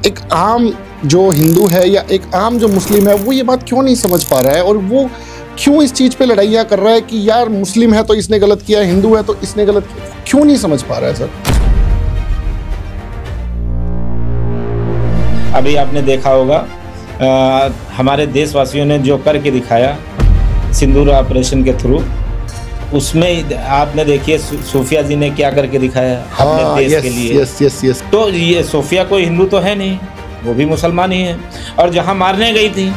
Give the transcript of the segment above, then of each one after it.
एक आम जो हिंदू है या एक आम जो मुस्लिम है वो ये बात क्यों नहीं समझ पा रहा है, और वो क्यों इस चीज़ पे लड़ाइयाँ कर रहा है कि यार मुस्लिम है तो इसने गलत किया, हिंदू है तो इसने गलत किया, क्यों नहीं समझ पा रहा है सर? अभी आपने देखा होगा हमारे देशवासियों ने जो करके दिखाया सिंदूर ऑपरेशन के थ्रू, उसमें आपने देखिए सोफिया जी ने क्या करके दिखाया अपने देश के लिए। यस। तो ये सोफिया कोई हिंदू तो है नहीं, वो भी मुसलमान ही है, और जहां मारने गई थी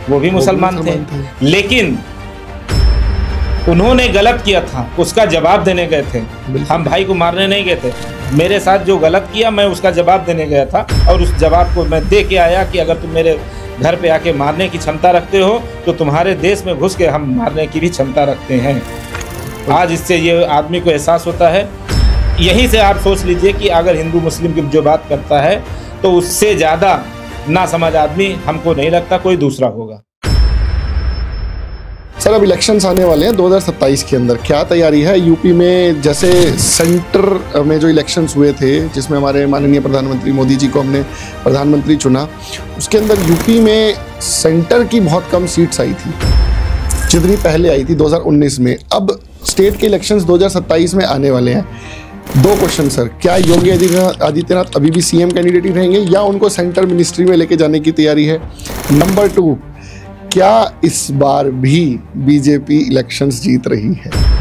वो भी मुसलमान थे, लेकिन उन्होंने गलत किया था, उसका जवाब देने गए थे। हम भाई को मारने नहीं गए थे, मेरे साथ जो गलत किया मैं उसका जवाब देने गया था, और उस जवाब को मैं दे के आया कि अगर तुम मेरे घर पे आके मारने की क्षमता रखते हो तो तुम्हारे देश में घुस के हम मारने की भी क्षमता रखते हैं। आज इससे ये आदमी को एहसास होता है। यहीं से आप सोच लीजिए कि अगर हिंदू मुस्लिम की जो बात करता है तो उससे ज़्यादा नासमझ आदमी हमको नहीं लगता कोई दूसरा होगा। सर अब इलेक्शंस आने वाले हैं 2027 के अंदर, क्या तैयारी है यूपी में? जैसे सेंटर में जो इलेक्शंस हुए थे जिसमें हमारे माननीय प्रधानमंत्री मोदी जी को हमने प्रधानमंत्री चुना, उसके अंदर यूपी में सेंटर की बहुत कम सीट्स आई थी जितनी पहले आई थी 2019 में। अब स्टेट के इलेक्शंस 2027 में आने वाले हैं। दो क्वेश्चन सर, क्या योगी आदित्यनाथ अभी भी सीएम कैंडिडेट ही रहेंगे या उनको सेंटर मिनिस्ट्री में लेके जाने की तैयारी है? नंबर 2, क्या इस बार भी बीजेपी इलेक्शंस जीत रही है?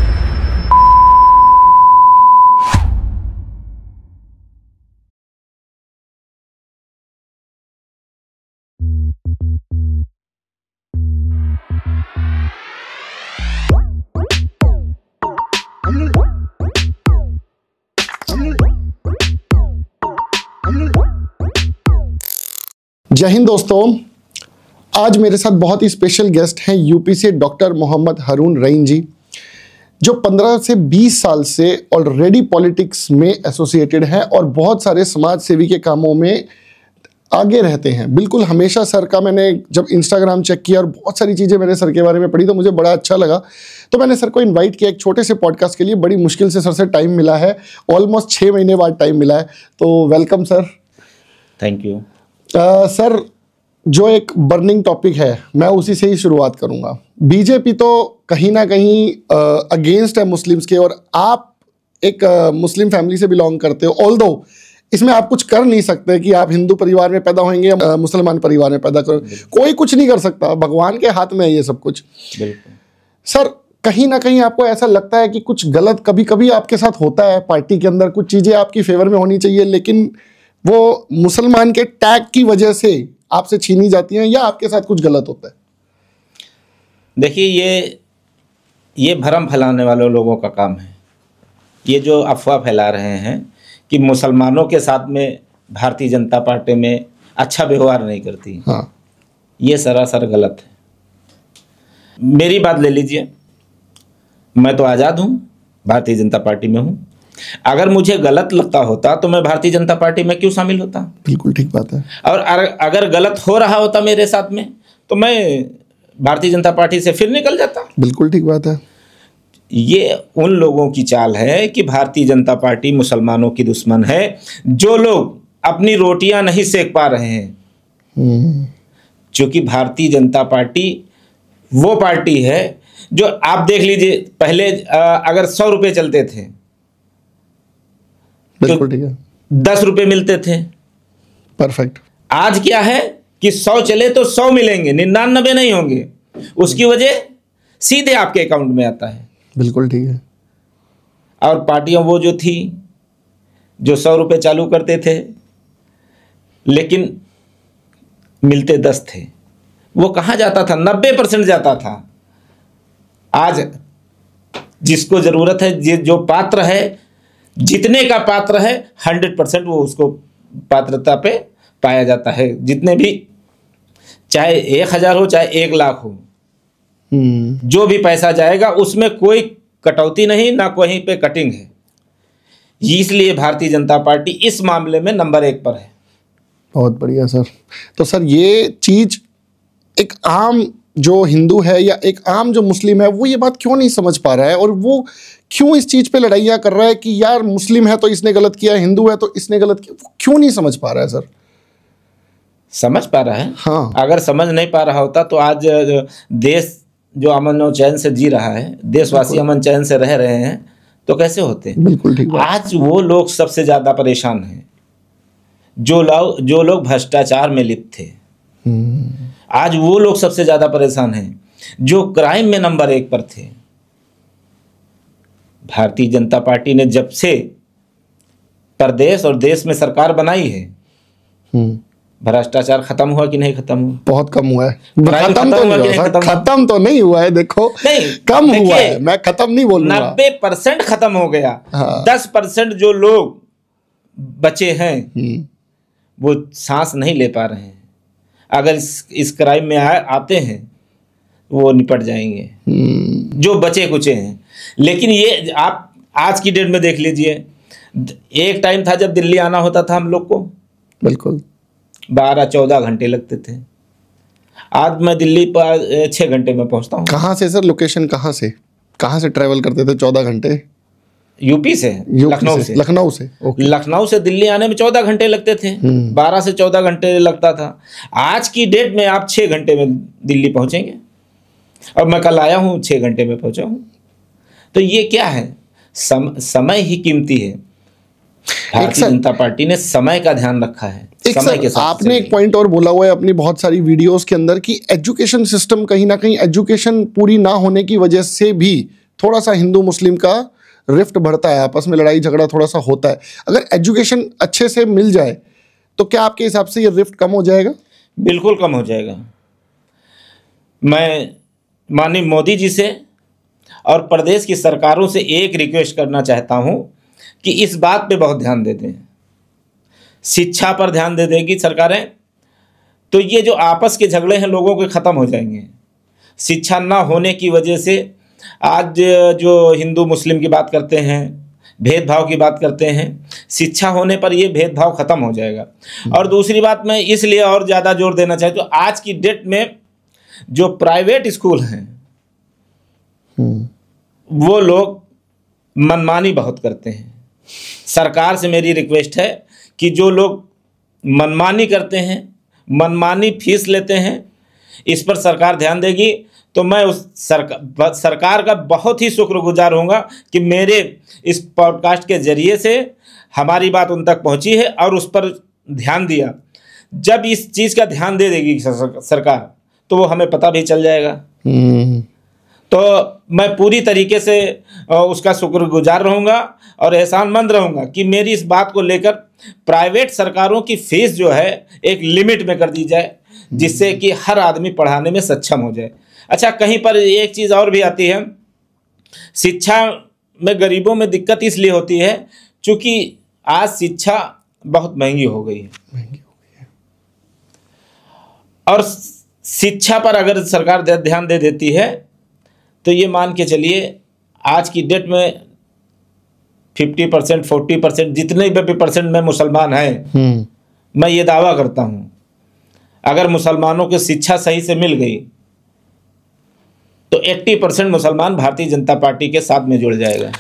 जय हिंद दोस्तों, आज मेरे साथ बहुत ही स्पेशल गेस्ट हैं यूपी से डॉक्टर मोहम्मद हारून रईन जी, जो 15 से 20 साल से ऑलरेडी पॉलिटिक्स में एसोसिएटेड हैं और बहुत सारे समाज सेवी के कामों में आगे रहते हैं। बिल्कुल हमेशा सर का मैंने जब इंस्टाग्राम चेक किया और बहुत सारी चीज़ें मैंने सर के बारे में पढ़ी तो मुझे बड़ा अच्छा लगा, तो मैंने सर को इन्वाइट किया एक छोटे से पॉडकास्ट के लिए। बड़ी मुश्किल से सर से टाइम मिला है, ऑलमोस्ट 6 महीने बाद टाइम मिला है, तो welcome sir. Thank you sir, जो एक बर्निंग टॉपिक है मैं उसी से ही शुरुआत करूंगा। बीजेपी तो कहीं ना कहीं अगेंस्ट है मुस्लिम्स के, और आप एक मुस्लिम फैमिली से बिलोंग करते हो। ऑल्दो इसमें आप कुछ कर नहीं सकते कि आप हिंदू परिवार में पैदा होंगे या मुसलमान परिवार में पैदा करो, कोई कुछ नहीं कर सकता, भगवान के हाथ में है ये सब कुछ। सर कहीं ना कहीं आपको ऐसा लगता है कि कुछ गलत कभी कभी आपके साथ होता है पार्टी के अंदर, कुछ चीज़ें आपकी फेवर में होनी चाहिए लेकिन वो मुसलमान के टैग की वजह से आपसे छीनी जाती हैं, या आपके साथ कुछ गलत होता है? देखिए, ये भ्रम फैलाने वाले लोगों का काम है। ये जो अफवाह फैला रहे हैं कि मुसलमानों के साथ में भारतीय जनता पार्टी में अच्छा व्यवहार नहीं करती, हाँ। ये सरासर गलत है। मेरी बात ले लीजिए, मैं तो आज़ाद हूँ, भारतीय जनता पार्टी में हूँ। अगर मुझे गलत लगता होता तो मैं भारतीय जनता पार्टी में क्यों शामिल होता? बिल्कुल ठीक बात है। और अगर गलत हो रहा होता मेरे साथ में तो मैं भारतीय जनता पार्टी से फिर निकल जाता। बिल्कुल ठीक बात है। ये उन लोगों की चाल है कि भारतीय जनता पार्टी मुसलमानों की दुश्मन है, जो लोग अपनी रोटियां नहीं सेक पा रहे हैं। क्योंकि भारतीय जनता पार्टी वो पार्टी है जो आप देख लीजिए, पहले अगर 100 रुपये चलते थे बिल्कुल ठीक है, 10 रुपये मिलते थे। परफेक्ट। आज क्या है कि 100 चले तो 100 मिलेंगे, 99 नहीं होंगे। उसकी वजह सीधे आपके अकाउंट में आता है। बिल्कुल ठीक है। और पार्टियां वो जो थी जो 100 रुपये चालू करते थे लेकिन मिलते 10 थे, वो कहाँ जाता था? 90% जाता था। आज जिसको ज़रूरत है, जो पात्र है, जितने का पात्र है, 100% वो उसको पात्रता पे पाया जाता है। जितने भी, चाहे 1000 हो चाहे 1 लाख हो, जो भी पैसा जाएगा उसमें कोई कटौती नहीं, ना कहीं पे कटिंग है। इसलिए भारतीय जनता पार्टी इस मामले में नंबर 1 पर है। बहुत बढ़िया सर। तो सर ये चीज़ एक आम जो हिंदू है या एक आम जो मुस्लिम है वो ये बात क्यों नहीं समझ पा रहा है, और वो क्यों इस चीज़ पे लड़ाइयाँ कर रहा है कि यार मुस्लिम है तो इसने गलत किया, हिंदू है तो इसने गलत किया, वो क्यों नहीं समझ पा रहा है सर? समझ पा रहा है। हाँ। अगर समझ नहीं पा रहा होता तो आज देश जो अमन और चैन से जी रहा है, देशवासी अमन चैन से रह रहे हैं, तो कैसे होते? बिल्कुल ठीक बात। आज वो लोग सबसे ज्यादा परेशान हैं जो लोग भ्रष्टाचार में लिप्त थे। आज वो लोग सबसे ज्यादा परेशान हैं जो क्राइम में नंबर 1 पर थे। भारतीय जनता पार्टी ने जब से प्रदेश और देश में सरकार बनाई है, भ्रष्टाचार खत्म हुआ कि नहीं खत्म हुआ? बहुत कम हुआ है। खत्म तो नहीं हुआ है, देखो नहीं, कम हुआ है। मैं खत्म नहीं बोलूंगा, 90% खत्म हो गया। हाँ। 10% जो लोग बचे हैं वो सांस नहीं ले पा रहे हैं। अगर इस क्राइम में आते हैं वो निपट जाएंगे जो बचे कुचे हैं। लेकिन ये आप आज की डेट में देख लीजिए, एक टाइम था जब दिल्ली आना होता था हम लोग को, बिल्कुल 12-14 घंटे लगते थे। आज मैं दिल्ली पर 6 घंटे में पहुंचता हूँ। कहाँ से सर? लोकेशन कहाँ से ट्रैवल करते थे 14 घंटे? यूपी से, लखनऊ से दिल्ली आने में 14 घंटे लगते थे। 12 से 14 घंटे लगता था। आज की डेट में आप 6 घंटे में दिल्ली पहुंचेंगे, और मैं कल आया हूँ 6 घंटे में पहुंचा हूँ। तो ये क्या है? समय ही कीमती है। भारतीय जनता पार्टी ने समय का ध्यान रखा है। समय के साथ आपने एक पॉइंट और बोला हुआ है अपनी बहुत सारी वीडियोस के अंदर कि एजुकेशन सिस्टम, कहीं ना कहीं एजुकेशन पूरी ना होने की वजह से भी थोड़ा सा हिंदू मुस्लिम का रिफ्ट बढ़ता है, आपस में लड़ाई झगड़ा थोड़ा सा होता है। अगर एजुकेशन अच्छे से मिल जाए तो क्या आपके हिसाब से ये रिफ्ट कम हो जाएगा? बिल्कुल कम हो जाएगा। मैं माननीय मोदी जी से और प्रदेश की सरकारों से एक रिक्वेस्ट करना चाहता हूं कि इस बात पे बहुत ध्यान दे दें। शिक्षा पर ध्यान दे देगी सरकारें तो ये जो आपस के झगड़े हैं लोगों के ख़त्म हो जाएंगे। शिक्षा ना होने की वजह से आज जो हिंदू मुस्लिम की बात करते हैं, भेदभाव की बात करते हैं, शिक्षा होने पर ये भेदभाव ख़त्म हो जाएगा। और दूसरी बात मैं इसलिए और ज़्यादा जोर देना चाहता हूँ, आज की डेट में जो प्राइवेट स्कूल हैं वो लोग मनमानी बहुत करते हैं। सरकार से मेरी रिक्वेस्ट है कि जो लोग मनमानी करते हैं, मनमानी फीस लेते हैं, इस पर सरकार ध्यान देगी तो मैं उस सरकार का बहुत ही शुक्रगुजार होऊंगा कि मेरे इस पॉडकास्ट के जरिए से हमारी बात उन तक पहुंची है और उस पर ध्यान दिया। जब इस चीज़ का ध्यान दे देगी सरकार तो वो हमें पता भी चल जाएगा। तो मैं पूरी तरीके से उसका शुक्रगुजार रहूँगा और एहसानमंद रहूँगा कि मेरी इस बात को लेकर प्राइवेट सरकारों की फीस जो है एक लिमिट में कर दी जाए, जिससे कि हर आदमी पढ़ाने में सक्षम हो जाए। अच्छा, कहीं पर एक चीज़ और भी आती है, शिक्षा में गरीबों में दिक्कत इसलिए होती है क्योंकि आज शिक्षा बहुत महंगी हो गई है। और शिक्षा पर अगर सरकार ध्यान दे देती है तो ये मान के चलिए आज की डेट में 50%, 40%, जितने भी % में मुसलमान हैं, मैं ये दावा करता हूँ अगर मुसलमानों को शिक्षा सही से मिल गई तो 80% मुसलमान भारतीय जनता पार्टी के साथ में जुड़ जाएगा।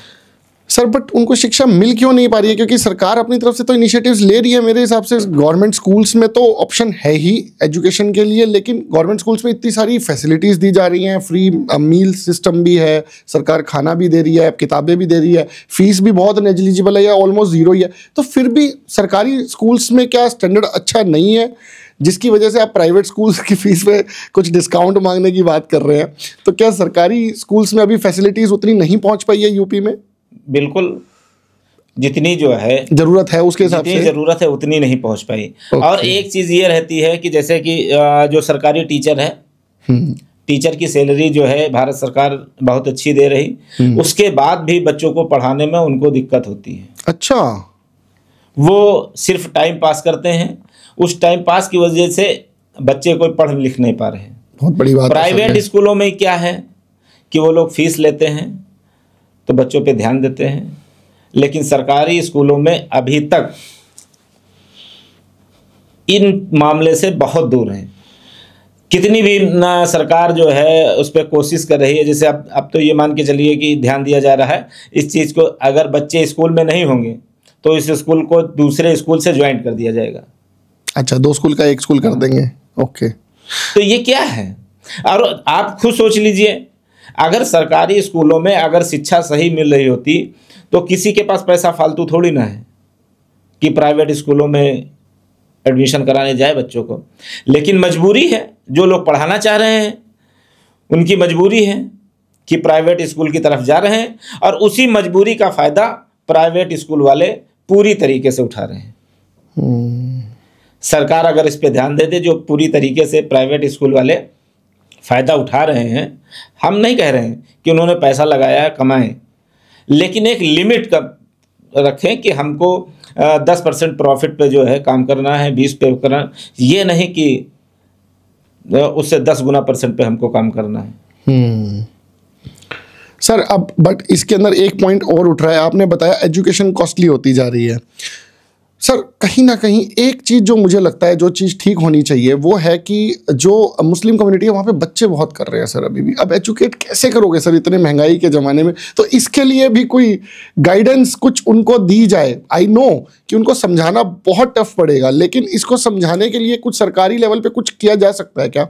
सर, बट उनको शिक्षा मिल क्यों नहीं पा रही है? क्योंकि सरकार अपनी तरफ से तो इनिशिएटिव्स ले रही है। मेरे हिसाब से गवर्नमेंट स्कूल्स में तो ऑप्शन है ही एजुकेशन के लिए, लेकिन गवर्नमेंट स्कूल्स में इतनी सारी फैसिलिटीज़ दी जा रही हैं, फ्री मील सिस्टम भी है, सरकार खाना भी दे रही है, किताबें भी दे रही है, फीस भी बहुत नेग्लिजिबल है या ऑलमोस्ट ज़ीरो ही है। तो फिर भी सरकारी स्कूल्स में क्या स्टैंडर्ड अच्छा नहीं है, जिसकी वजह से आप प्राइवेट स्कूल्स की फीस पे कुछ डिस्काउंट मांगने की बात कर रहे हैं? तो क्या सरकारी स्कूल्स में अभी फैसिलिटीज़ उतनी नहीं पहुँच पाई है यूपी में? बिल्कुल, जितनी जो है जरूरत है उसके हिसाब से जरूरत है उतनी नहीं पहुंच पाई। और एक चीज़ ये रहती है कि जैसे कि जो सरकारी टीचर है, टीचर की सैलरी जो है भारत सरकार बहुत अच्छी दे रही, उसके बाद भी बच्चों को पढ़ाने में उनको दिक्कत होती है। अच्छा, वो सिर्फ टाइम पास करते हैं, उस टाइम पास की वजह से बच्चे कोई पढ़ लिख नहीं पा रहे हैं। बहुत बड़ी बात। प्राइवेट स्कूलों में क्या है कि वो लोग फीस लेते हैं तो बच्चों पे ध्यान देते हैं, लेकिन सरकारी स्कूलों में अभी तक इन मामले से बहुत दूर हैं। कितनी भी सरकार जो है उस पर कोशिश कर रही है, जैसे अब तो ये मान के चलिए कि ध्यान दिया जा रहा है इस चीज़ को, अगर बच्चे स्कूल में नहीं होंगे तो इस स्कूल को दूसरे स्कूल से ज्वाइन कर दिया जाएगा। अच्छा, 2 स्कूल का 1 स्कूल कर देंगे। ओके, तो ये क्या है? और आप खुद सोच लीजिए, अगर सरकारी स्कूलों में अगर शिक्षा सही मिल रही होती तो किसी के पास पैसा फालतू थोड़ी ना है कि प्राइवेट स्कूलों में एडमिशन कराने जाए बच्चों को। लेकिन मजबूरी है, जो लोग पढ़ाना चाह रहे हैं उनकी मजबूरी है कि प्राइवेट स्कूल की तरफ जा रहे हैं, और उसी मजबूरी का फ़ायदा प्राइवेट स्कूल वाले पूरी तरीके से उठा रहे हैं। सरकार अगर इस पे ध्यान दे दे, जो पूरी तरीके से प्राइवेट स्कूल वाले फ़ायदा उठा रहे हैं, हम नहीं कह रहे हैं कि उन्होंने पैसा लगाया है कमाएं, लेकिन एक लिमिट का रखें कि हमको 10% प्रॉफिट पे जो है काम करना है, 20 पे करना, ये नहीं कि उससे 10 गुना % पे हमको काम करना है। सर अब बट इसके अंदर एक पॉइंट और उठ रहा है, आपने बताया एजुकेशन कॉस्टली होती जा रही है। सर कहीं ना कहीं एक चीज़ जो मुझे लगता है जो चीज़ ठीक होनी चाहिए वो है कि जो मुस्लिम कम्युनिटी है वहाँ पे बच्चे बहुत कर रहे हैं सर अभी भी। अब एजुकेट कैसे करोगे सर इतने महंगाई के ज़माने में? तो इसके लिए भी कोई गाइडेंस कुछ उनको दी जाए। आई नो कि उनको समझाना बहुत टफ पड़ेगा, लेकिन इसको समझाने के लिए कुछ सरकारी लेवल पे कुछ किया जा सकता है क्या?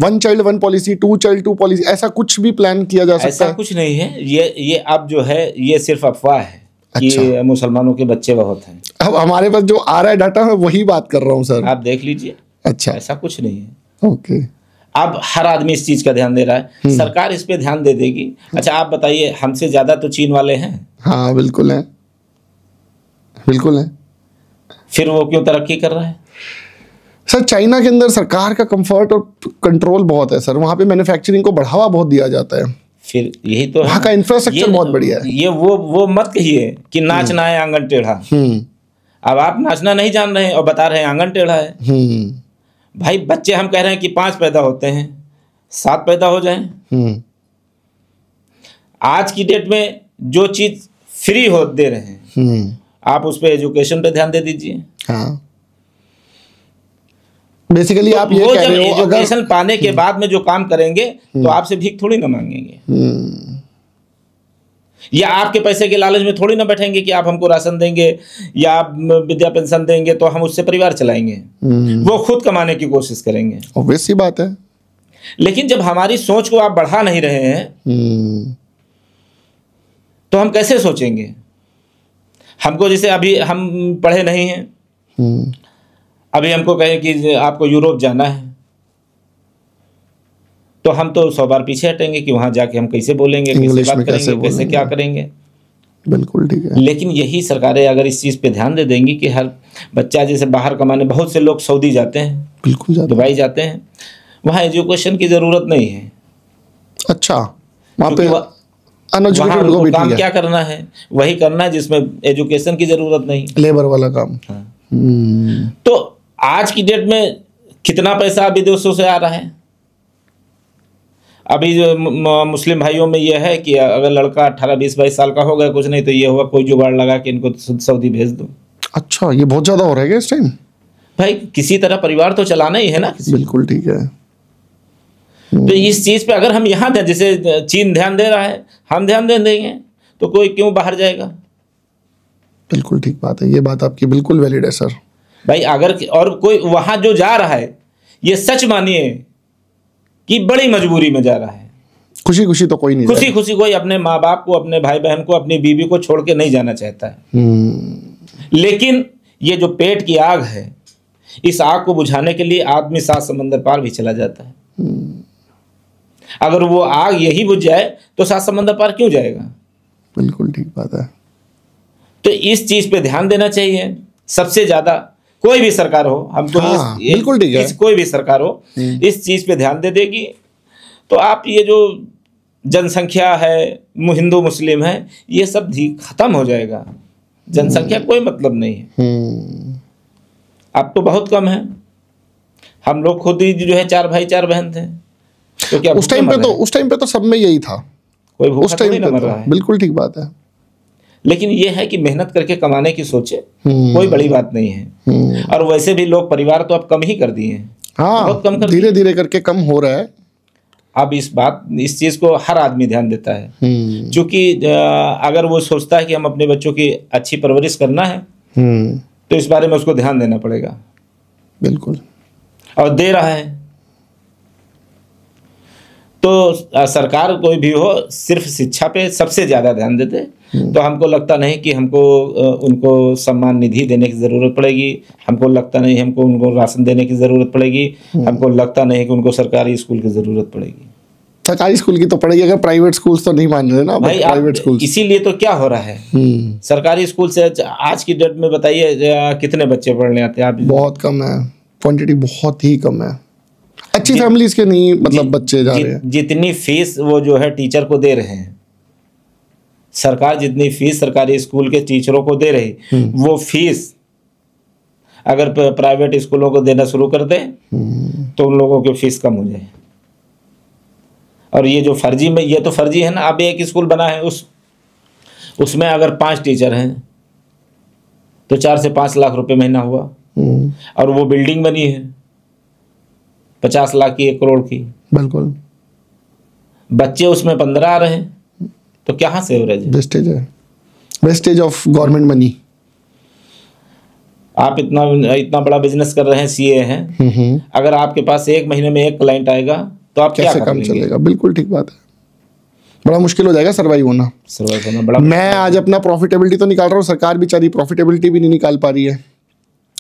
1 चाइल्ड 1 पॉलिसी, 2 चाइल्ड 2 पॉलिसी, ऐसा कुछ भी प्लान किया जा सकता है? ऐसा कुछ नहीं है, ये अब जो है ये सिर्फ अफवाह है। अच्छा। कि मुसलमानों के बच्चे बहुत हैं। अब हमारे पास जो आ रहा है डाटा है वही बात कर रहा हूँ सर, आप देख लीजिए। अच्छा, ऐसा कुछ नहीं है। ओके। अब हर आदमी इस चीज का ध्यान दे रहा है, सरकार इस पे ध्यान दे देगी। अच्छा आप बताइए, हमसे ज्यादा तो चीन वाले हैं। हाँ बिल्कुल है, बिल्कुल है। फिर वो क्यों तरक्की कर रहा है? सर चाइना के अंदर सरकार का कंफर्ट और कंट्रोल बहुत है सर, वहाँ पे मैन्युफैक्चरिंग को बढ़ावा बहुत दिया जाता है। फिर यही तो वहाँ का इंफ्रास्ट्रक्चर बहुत बढ़िया है। ये वो मत कहिए कि नाचना है आंगन टेढ़ा। अब आप नाचना नहीं जान रहे हैं और बता रहे हैं आंगन टेढ़ा है। भाई बच्चे हम कह रहे हैं कि 5 पैदा होते हैं, 7 पैदा हो जाएं। आज की डेट में जो चीज फ्री हो दे रहे हैं, आप उस पर एजुकेशन पे ध्यान दे दीजिए। हाँ बेसिकली तो आप ये कह रहे हो एजुकेशन पाने के बाद में जो काम करेंगे तो आपसे भीख थोड़ी ना मांगेंगे, या आपके पैसे के लालच में थोड़ी ना बैठेंगे कि आप हमको राशन देंगे या आप विद्या पेंशन देंगे तो हम उससे परिवार चलाएंगे। वो खुद कमाने की कोशिश करेंगे, ऑब्वियस सी बात है। लेकिन जब हमारी सोच को आप बढ़ा नहीं रहे हैं तो हम कैसे सोचेंगे? हमको जैसे अभी हम पढ़े नहीं हैं, अभी हमको कहें कि आपको यूरोप जाना है तो हम तो 100 बार पीछे हटेंगे कि वहां जाके हम कैसे बोलेंगे, कैसे बात करेंगे, कैसे क्या करेंगे। बिल्कुल ठीक है। लेकिन यही सरकारें अगर इस चीज़ पे ध्यान दे देंगी कि हर बच्चा जैसे बाहर कमाने, बहुत से लोग सऊदी जाते हैं, बिल्कुल दुबई जाते हैं, वहाँ एजुकेशन की ज़रूरत नहीं है। अच्छा, वहाँ पे वहाँ काम क्या करना है वही करना है जिसमें एजुकेशन की ज़रूरत नहीं, लेबर वाला काम। हाँ। तो आज की डेट में कितना पैसा विदेशों से आ रहा है। अभी जो मुस्लिम भाइयों में ये है कि अगर लड़का 18, 20, 22 साल का हो गया, कुछ नहीं तो ये हुआ कोई जुगाड़ लगा कि इनको सऊदी भेज दो। अच्छा, ये बहुत ज़्यादा हो रहा है इस टाइम। भाई किसी तरह परिवार तो चलाना ही है ना। बिल्कुल ठीक है। तो इस चीज़ पे अगर हम यहाँ जैसे चीन ध्यान दे रहा है, हम ध्यान दे देंगे तो कोई क्यों बाहर जाएगा? बिल्कुल ठीक बात है, ये बात आपकी बिल्कुल वैलिड है सर। भाई अगर और कोई वहाँ जो जा रहा है, ये सच मानिए कि बड़ी मजबूरी में जा रहा है। खुशी खुशी तो कोई नहीं, खुशी खुशी कोई अपने माँ बाप को, अपने भाई बहन को, अपनी बीवी को छोड़ के नहीं जाना चाहता है। लेकिन ये जो पेट की आग है, इस आग को बुझाने के लिए आदमी 7 समंदर पार भी चला जाता है। अगर वो आग यही बुझ जाए तो 7 समंदर पार क्यों जाएगा? बिल्कुल ठीक बात है। तो इस चीज पे ध्यान देना चाहिए सबसे ज्यादा। कोई भी सरकार हो, हमको बिल्कुल ठीक है, कोई भी सरकार हो इस चीज पे ध्यान दे देगी तो आप ये जो जनसंख्या है, हिंदू मुस्लिम है, ये सब खत्म हो जाएगा। जनसंख्या कोई मतलब नहीं है। अब तो बहुत कम है। हम लोग खुद ही जो है 4 भाई 4 बहन थे, तो क्या उस टाइम पे तो सब में यही था, कोई भूखा तो नहीं मर रहा है। बिल्कुल ठीक बात है। लेकिन ये है कि मेहनत करके कमाने की सोचे, कोई बड़ी बात नहीं है। और वैसे भी लोग परिवार तो अब कम ही कर दिए हैं। हाँ, बहुत कम कर, धीरे धीरे करके कम हो रहा है। अब इस चीज को हर आदमी ध्यान देता है, क्योंकि अगर वो सोचता है कि हम अपने बच्चों की अच्छी परवरिश करना है तो इस बारे में उसको ध्यान देना पड़ेगा। बिल्कुल। और दे रहा है। तो सरकार कोई भी हो सिर्फ शिक्षा पे सबसे ज़्यादा ध्यान देते, तो हमको लगता नहीं कि हमको उनको सम्मान निधि देने की ज़रूरत पड़ेगी, हमको लगता नहीं हमको उनको राशन देने की ज़रूरत पड़ेगी, हमको लगता नहीं कि उनको सरकारी स्कूल की ज़रूरत पड़ेगी। सरकारी स्कूल की तो पड़ेगी, अगर प्राइवेट स्कूल्स तो नहीं मान रहे ना भाई। Private school. इसीलिए तो क्या हो रहा है, सरकारी स्कूल से आज की डेट में बताइए कितने बच्चे पढ़ने आते हैं? आप बहुत कम है, क्वांटिटी बहुत ही कम है। अच्छी फैमिलीज के नहीं मतलब बच्चे जा रहे हैं। जितनी फीस वो जो है टीचर को दे रहे हैं, सरकार जितनी फीस सरकारी स्कूल के टीचरों को दे रही, वो फीस अगर प्राइवेट स्कूलों को देना शुरू कर दे तो उन लोगों की फीस कम हो जाए। और ये जो फर्जी में, ये तो फर्जी है ना। अब एक स्कूल बना है, उसमें अगर 5 टीचर हैं तो 4 से 5 लाख रुपए महीना हुआ। और वो बिल्डिंग बनी है 50 लाख की, 1 करोड़ की। बिल्कुल। बच्चे उसमें 15 आ रहे हैं, तो कहाँ से एवरेज है? वेस्टेज है, वेस्टेज ऑफ गवर्नमेंट मनी। आप इतना बड़ा बिजनेस कर रहे हैं, सीए हैं, अगर आपके पास एक महीने में 1 क्लाइंट आएगा तो आप कैसे काम चलेगा? बिल्कुल ठीक बात है, बड़ा मुश्किल हो जाएगा सर्वाइव होना बड़ा। मैं आज अपना प्रॉफिटेबिलिटी तो निकाल रहा हूँ, सरकार बेचारी प्रॉफिटेबिलिटी भी नहीं निकाल पा रही है।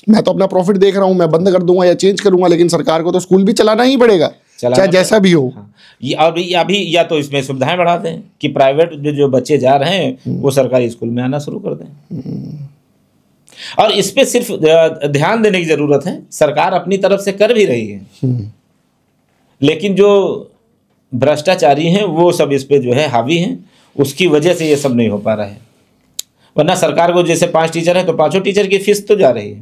मैं तो अपना प्रॉफिट देख रहा हूँ, मैं बंद कर दूंगा या चेंज करूंगा, लेकिन सरकार को तो स्कूल भी चलाना ही पड़ेगा, चाहे जैसा भी हो। हाँ। अभी या तो इसमें सुविधाएं बढ़ा दें कि प्राइवेट जो बच्चे जा रहे हैं वो सरकारी स्कूल में आना शुरू कर दें। और इस पे सिर्फ ध्यान देने की जरूरत है, सरकार अपनी तरफ से कर भी रही है, लेकिन जो भ्रष्टाचारी हैं वो सब इस पे जो है हावी हैं, उसकी वजह से ये सब नहीं हो पा रहा है। वरना सरकार को जैसे 5 टीचर हैं तो 5 टीचर की फीस तो जा रही है।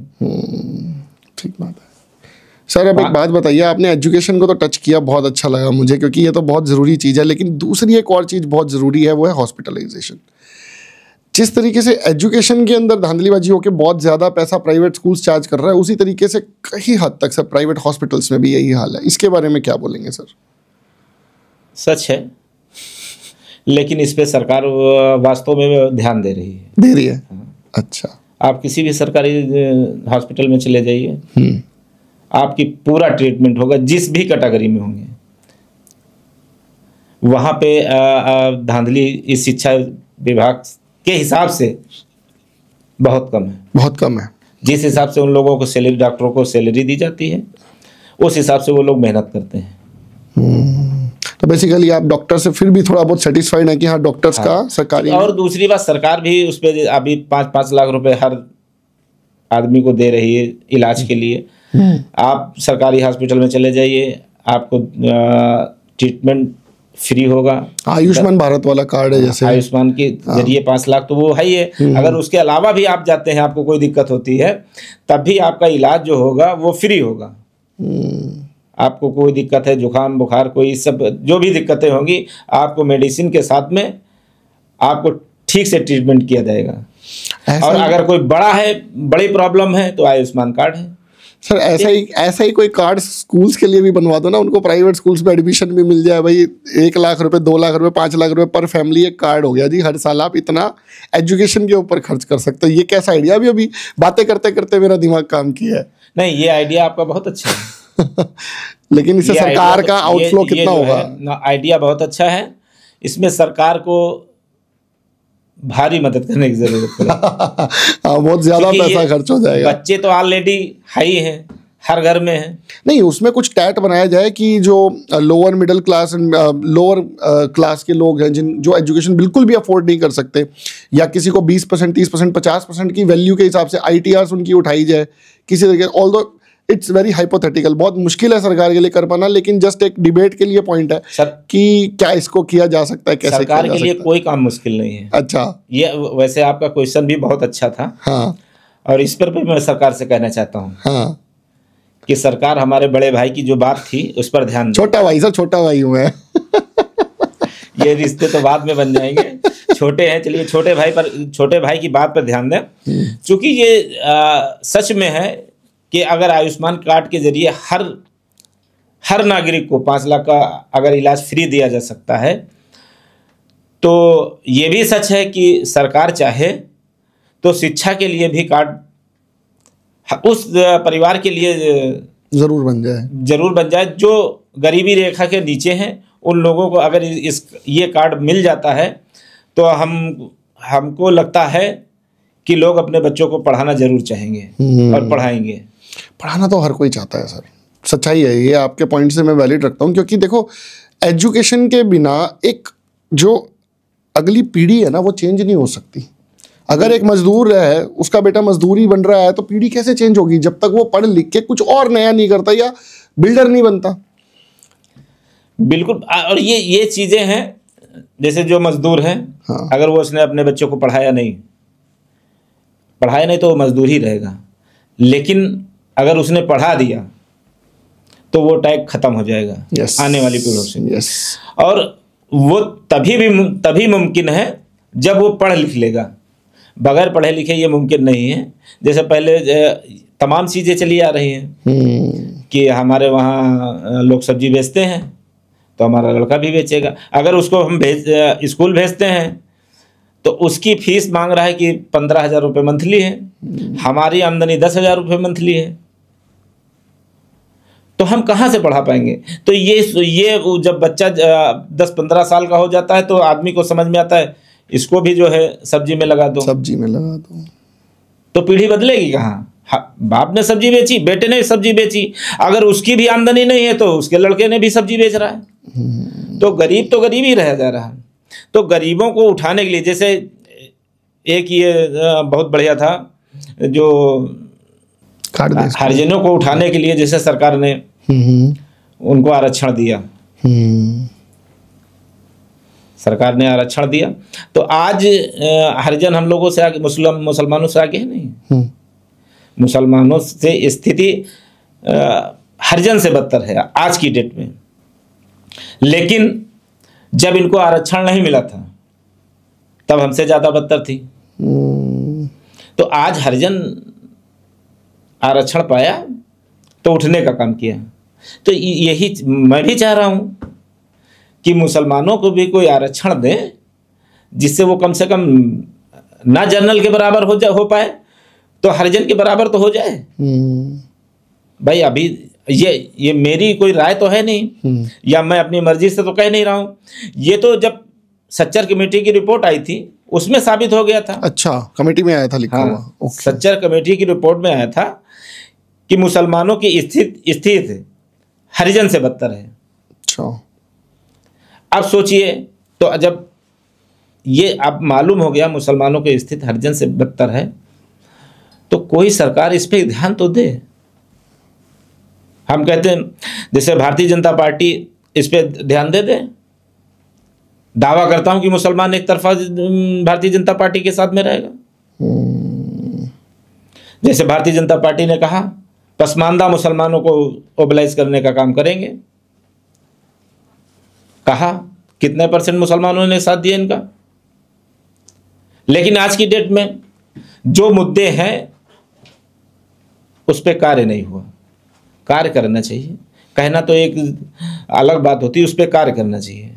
ठीक बात है सर। अब एक बात बताइए, आपने एजुकेशन को तो टच किया, बहुत अच्छा लगा मुझे, क्योंकि ये तो बहुत ज़रूरी चीज़ है, लेकिन दूसरी एक और चीज़ बहुत ज़रूरी है, वो है हॉस्पिटलाइजेशन। जिस तरीके से एजुकेशन के अंदर धांधलीबाजी होकर बहुत ज़्यादा पैसा प्राइवेट स्कूल्स चार्ज कर रहा है, उसी तरीके से कई हद तक सर प्राइवेट हॉस्पिटल्स में भी यही हाल है। इसके बारे में क्या बोलेंगे सर? सच है, लेकिन इस पे सरकार वास्तव में ध्यान दे रही है। हाँ। अच्छा। आप किसी भी सरकारी हॉस्पिटल में चले जाइए, आपकी पूरा ट्रीटमेंट होगा, जिस भी कैटेगरी में होंगे। वहाँ पे धांधली इस शिक्षा विभाग के हिसाब से बहुत कम है, बहुत कम है। जिस हिसाब से उन लोगों को सैलरी, डॉक्टरों को सैलरी दी जाती है, उस हिसाब से वो लोग मेहनत करते हैं। तो बेसिकली आप डॉक्टर से फिर भी थोड़ा बहुत सेटिस्फाइड है कि हाँ डॉक्टर्स का सरकारी। और दूसरी बात, सरकार भी उस पर अभी 5-5 लाख रुपए हर आदमी को दे रही है इलाज के लिए। आप सरकारी हॉस्पिटल में चले जाइए, आपको ट्रीटमेंट फ्री होगा। आयुष्मान भारत वाला कार्ड है जैसे, आयुष्मान के जरिए 5 लाख तो वो है ही है। अगर उसके अलावा भी आप जाते हैं, आपको कोई दिक्कत होती है, तब भी आपका इलाज जो होगा वो फ्री होगा। आपको कोई दिक्कत है, जुकाम बुखार, कोई सब जो भी दिक्कतें होंगी, आपको मेडिसिन के साथ में आपको ठीक से ट्रीटमेंट किया जाएगा। और अगर कोई बड़ी प्रॉब्लम है तो आयुष्मान कार्ड है सर। ऐसा ही कोई कार्ड स्कूल्स के लिए भी बनवा दो ना, उनको प्राइवेट स्कूल्स में एडमिशन भी मिल जाए भाई। 1 लाख रुपए, 2 लाख रुपए, 5 लाख रुपए पर फैमिली एक कार्ड हो गया जी। हर साल आप इतना एजुकेशन के ऊपर खर्च कर सकते हो। ये कैसा आइडिया, अभी बातें करते करते मेरा दिमाग काम किया है। नहीं, ये आइडिया आपका बहुत अच्छा है। लेकिन इससे सरकार का आउटफ्लो कितना होगा? आइडिया बहुत अच्छा है, इसमें सरकार को भारी मदद करने की जरूरत पड़ेगी। बहुत ज्यादा पैसा खर्च हो जाएगा। बच्चे तो ऑलरेडी हाई हैं, हर घर में है। नहीं, उसमें कुछ टैट बनाया जाए कि जो lower middle class, lower class के लोग हैं, जो एजुकेशन बिल्कुल भी अफोर्ड नहीं कर सकते, या किसी को 20%, 30%, 50% की वैल्यू के हिसाब से ITRs उनकी उठाई जाए किसी तरीके। ऑल्दो इट्स वेरी हाइपोथेटिकल, बहुत मुश्किल है सरकार के लिए कर पाना, लेकिन जस्ट एक डिबेट के लिए पॉइंट है सर कि क्या इसको किया जा सकता है, कैसे सरकार के लिए कोई काम मुश्किल नहीं है। अच्छा, ये वैसे आपका क्वेश्चन भी बहुत अच्छा था। हाँ। और इस पर भी मैं सरकार से कहना चाहता हूँ हाँ, कि सरकार हमारे बड़े भाई की जो बात थी उस पर ध्यान दे। छोटा भाई सर, छोटा भाई हूँ मैं। ये रिश्ते तो बाद में बन जाएंगे, छोटे हैं, चलिए छोटे भाई की बात पर ध्यान दें। क्योंकि ये सच में है कि अगर आयुष्मान कार्ड के जरिए हर नागरिक को 5 लाख का अगर इलाज फ्री दिया जा सकता है, तो ये भी सच है कि सरकार चाहे तो शिक्षा के लिए भी कार्ड उस परिवार के लिए जरूर बन जाए जो गरीबी रेखा के नीचे हैं। उन लोगों को अगर ये कार्ड मिल जाता है तो हमको लगता है कि लोग अपने बच्चों को पढ़ाना जरूर चाहेंगे और पढ़ाएंगे। पढ़ाना तो हर कोई चाहता है सर, सच्चाई है ये। आपके पॉइंट से मैं वैलिड रखता हूँ, क्योंकि देखो एजुकेशन के बिना एक जो अगली पीढ़ी है ना वो चेंज नहीं हो सकती। अगर एक मजदूर है, उसका बेटा मजदूरी बन रहा है, तो पीढ़ी कैसे चेंज होगी जब तक वो पढ़ लिख के कुछ और नया नहीं करता या बिल्डर नहीं बनता। बिल्कुल। और ये चीजें हैं, जैसे जो मजदूर है, हाँ। अगर वो उसने अपने बच्चों को पढ़ाया नहीं तो वो मजदूर ही रहेगा। लेकिन अगर उसने पढ़ा दिया तो वो टैग खत्म हो जाएगा आने वाली पीढ़ियों से। और वो तभी मुमकिन है जब वो पढ़ लिख लेगा। बगैर पढ़े लिखे ये मुमकिन नहीं है। जैसे पहले तमाम चीज़ें चली आ रही हैं कि हमारे वहाँ लोग सब्जी बेचते हैं तो हमारा लड़का भी बेचेगा। अगर उसको हम स्कूल भेजते हैं तो उसकी फीस मांग रहा है कि 15,000 रुपये मंथली है, हमारी आमदनी 10,000 रुपये मंथली है, तो हम कहाँ से पढ़ा पाएंगे। तो ये जब बच्चा 10-15 साल का हो जाता है तो आदमी को समझ में आता है इसको भी जो है सब्जी में लगा दो तो पीढ़ी बदलेगी कहाँ। बाप ने सब्जी बेची, बेटे ने सब्जी बेची, अगर उसकी भी आमदनी नहीं है तो उसके लड़के ने भी सब्जी बेच रहा है, तो गरीब ही रह जा रहा है। तो गरीबों को उठाने के लिए, जैसे एक ये बहुत बढ़िया था जो हरिजनों को उठाने के लिए जैसे सरकार ने उनको आरक्षण दिया, सरकार ने आरक्षण दिया, तो आज हरिजन हम लोगों से आगे, मुसलमानों से आगे है नहीं। मुसलमानों से स्थिति हरिजन से बदतर है आज की डेट में। लेकिन जब इनको आरक्षण नहीं मिला था तब हमसे ज़्यादा बदतर थी। तो आज हरिजन आरक्षण पाया तो उठने का काम किया। तो यही मैं भी चाह रहा हूँ कि मुसलमानों को भी कोई आरक्षण दें जिससे वो कम से कम ना जनरल के बराबर हो पाए तो हरिजन के बराबर तो हो जाए। भाई अभी ये मेरी कोई राय तो है नहीं, या मैं अपनी मर्जी से तो कह नहीं रहा हूँ। ये तो जब सच्चर कमेटी की रिपोर्ट आई थी उसमें साबित हो गया था। अच्छा, कमेटी में आया था लिखा हुआ। सच्चर कमेटी की रिपोर्ट में आया था कि मुसलमानों की स्थिति हरिजन से बदतर है। अच्छा, अब सोचिए, तो जब ये अब मालूम हो गया मुसलमानों की स्थिति हरिजन से बदतर है तो कोई सरकार इस पे ध्यान तो दे। हम कहते हैं जैसे भारतीय जनता पार्टी इस पे ध्यान दे दे। दावा करता हूं कि मुसलमान एक तरफा भारतीय जनता पार्टी के साथ में रहेगा। जैसे भारतीय जनता पार्टी ने कहा पसमानदा मुसलमानों को ओबलाइज करने का काम करेंगे, कहा कितने % मुसलमानों ने साथ दिया इनका। लेकिन आज की डेट में जो मुद्दे हैं उस पर कार्य नहीं हुआ। कार्य करना चाहिए, कहना तो एक अलग बात होती है, उस पर कार्य करना चाहिए।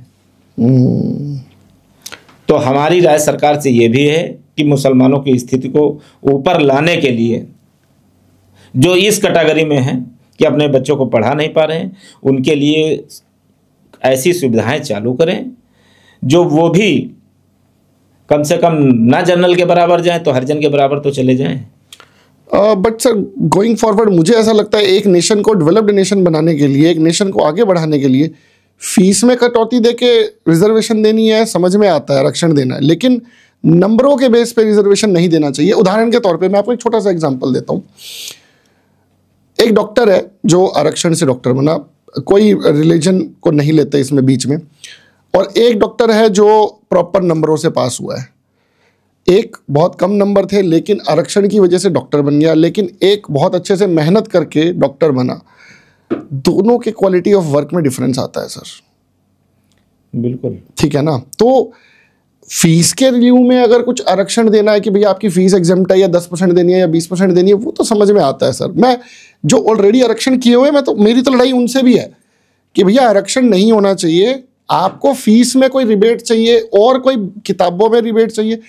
तो हमारी राय सरकार से ये भी है कि मुसलमानों की स्थिति को ऊपर लाने के लिए जो इस कैटेगरी में हैं कि अपने बच्चों को पढ़ा नहीं पा रहे हैं, उनके लिए ऐसी सुविधाएं चालू करें जो वो भी कम से कम ना जनरल के बराबर जाएं तो हरिजन के बराबर तो चले जाएं। बट सर गोइंग फॉरवर्ड मुझे ऐसा लगता है एक नेशन को डेवलप्ड नेशन बनाने के लिए, एक नेशन को आगे बढ़ाने के लिए फीस में कटौती देके रिजर्वेशन देनी है, समझ में आता है, आरक्षण देना है, लेकिन नंबरों के बेस पे रिजर्वेशन नहीं देना चाहिए। उदाहरण के तौर पे मैं आपको एक छोटा सा एग्जांपल देता हूँ। एक डॉक्टर है जो आरक्षण से डॉक्टर बना, कोई रिलीजन को नहीं लेते इसमें बीच में, और एक डॉक्टर है जो प्रॉपर नंबरों से पास हुआ है। एक बहुत कम नंबर थे लेकिन आरक्षण की वजह से डॉक्टर बन गया, लेकिन एक बहुत अच्छे से मेहनत करके डॉक्टर बना। दोनों के क्वालिटी ऑफ वर्क में डिफरेंस आता है सर। बिल्कुल ठीक है ना। तो फीस के रिव्यू में अगर कुछ आरक्षण देना है कि भैया आपकी फीस एग्जाम्प्ट है या 10% देनी है या 20% देनी है, वो तो समझ में आता है सर। मैं जो ऑलरेडी आरक्षण किए हुए, मैं तो मेरी तो लड़ाई उनसे भी है कि भैया आरक्षण नहीं होना चाहिए, आपको फीस में कोई रिबेट चाहिए और कोई किताबों में रिबेट चाहिए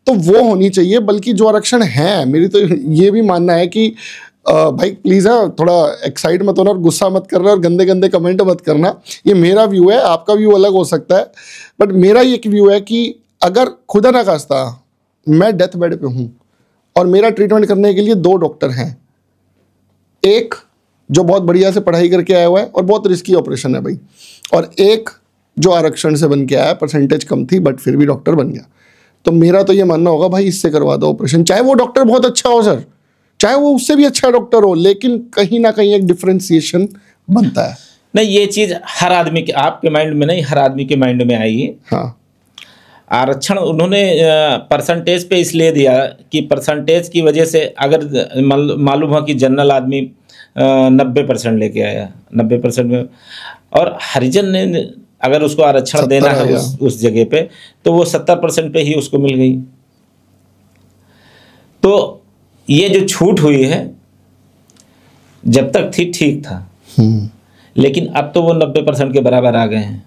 तो वो होनी चाहिए। बल्कि जो आरक्षण है, मेरी तो ये भी मानना है कि भाई प्लीज़ है थोड़ा एक्साइट मत होना और गुस्सा मत करना और गंदे गंदे कमेंट मत करना। ये मेरा व्यू है, आपका व्यू अलग हो सकता है, बट मेरा ये एक व्यू है कि अगर खुदा ना खास्ता मैं डेथ बेड पे हूँ और मेरा ट्रीटमेंट करने के लिए 2 डॉक्टर हैं, एक जो बहुत बढ़िया से पढ़ाई करके आया हुआ है और बहुत रिस्की ऑपरेशन है भाई, और एक जो आरक्षण से बन के आया, परसेंटेज कम थी बट फिर भी डॉक्टर बन गया, तो मेरा तो ये मानना होगा भाई इससे करवा दो ऑपरेशन। चाहे वो डॉक्टर बहुत अच्छा हो सर, चाहे वो उससे भी अच्छा डॉक्टर हो, लेकिन कहीं ना कहीं एक डिफ्रेंसिएशन बनता है। नहीं, ये चीज़ हर आदमी के, आपके माइंड में नहीं, हर आदमी के माइंड में आई है। हाँ, आरक्षण उन्होंने परसेंटेज पे इसलिए दिया कि परसेंटेज की वजह से अगर मालूम हो कि जनरल आदमी 90% लेके आया, 90% में, और हरिजन ने अगर उसको आरक्षण देना है उस जगह पे, तो वो 70% पे ही उसको मिल गई। तो ये जो छूट हुई है, जब तक थी ठीक था, लेकिन अब तो वो 90% के बराबर आ गए हैं।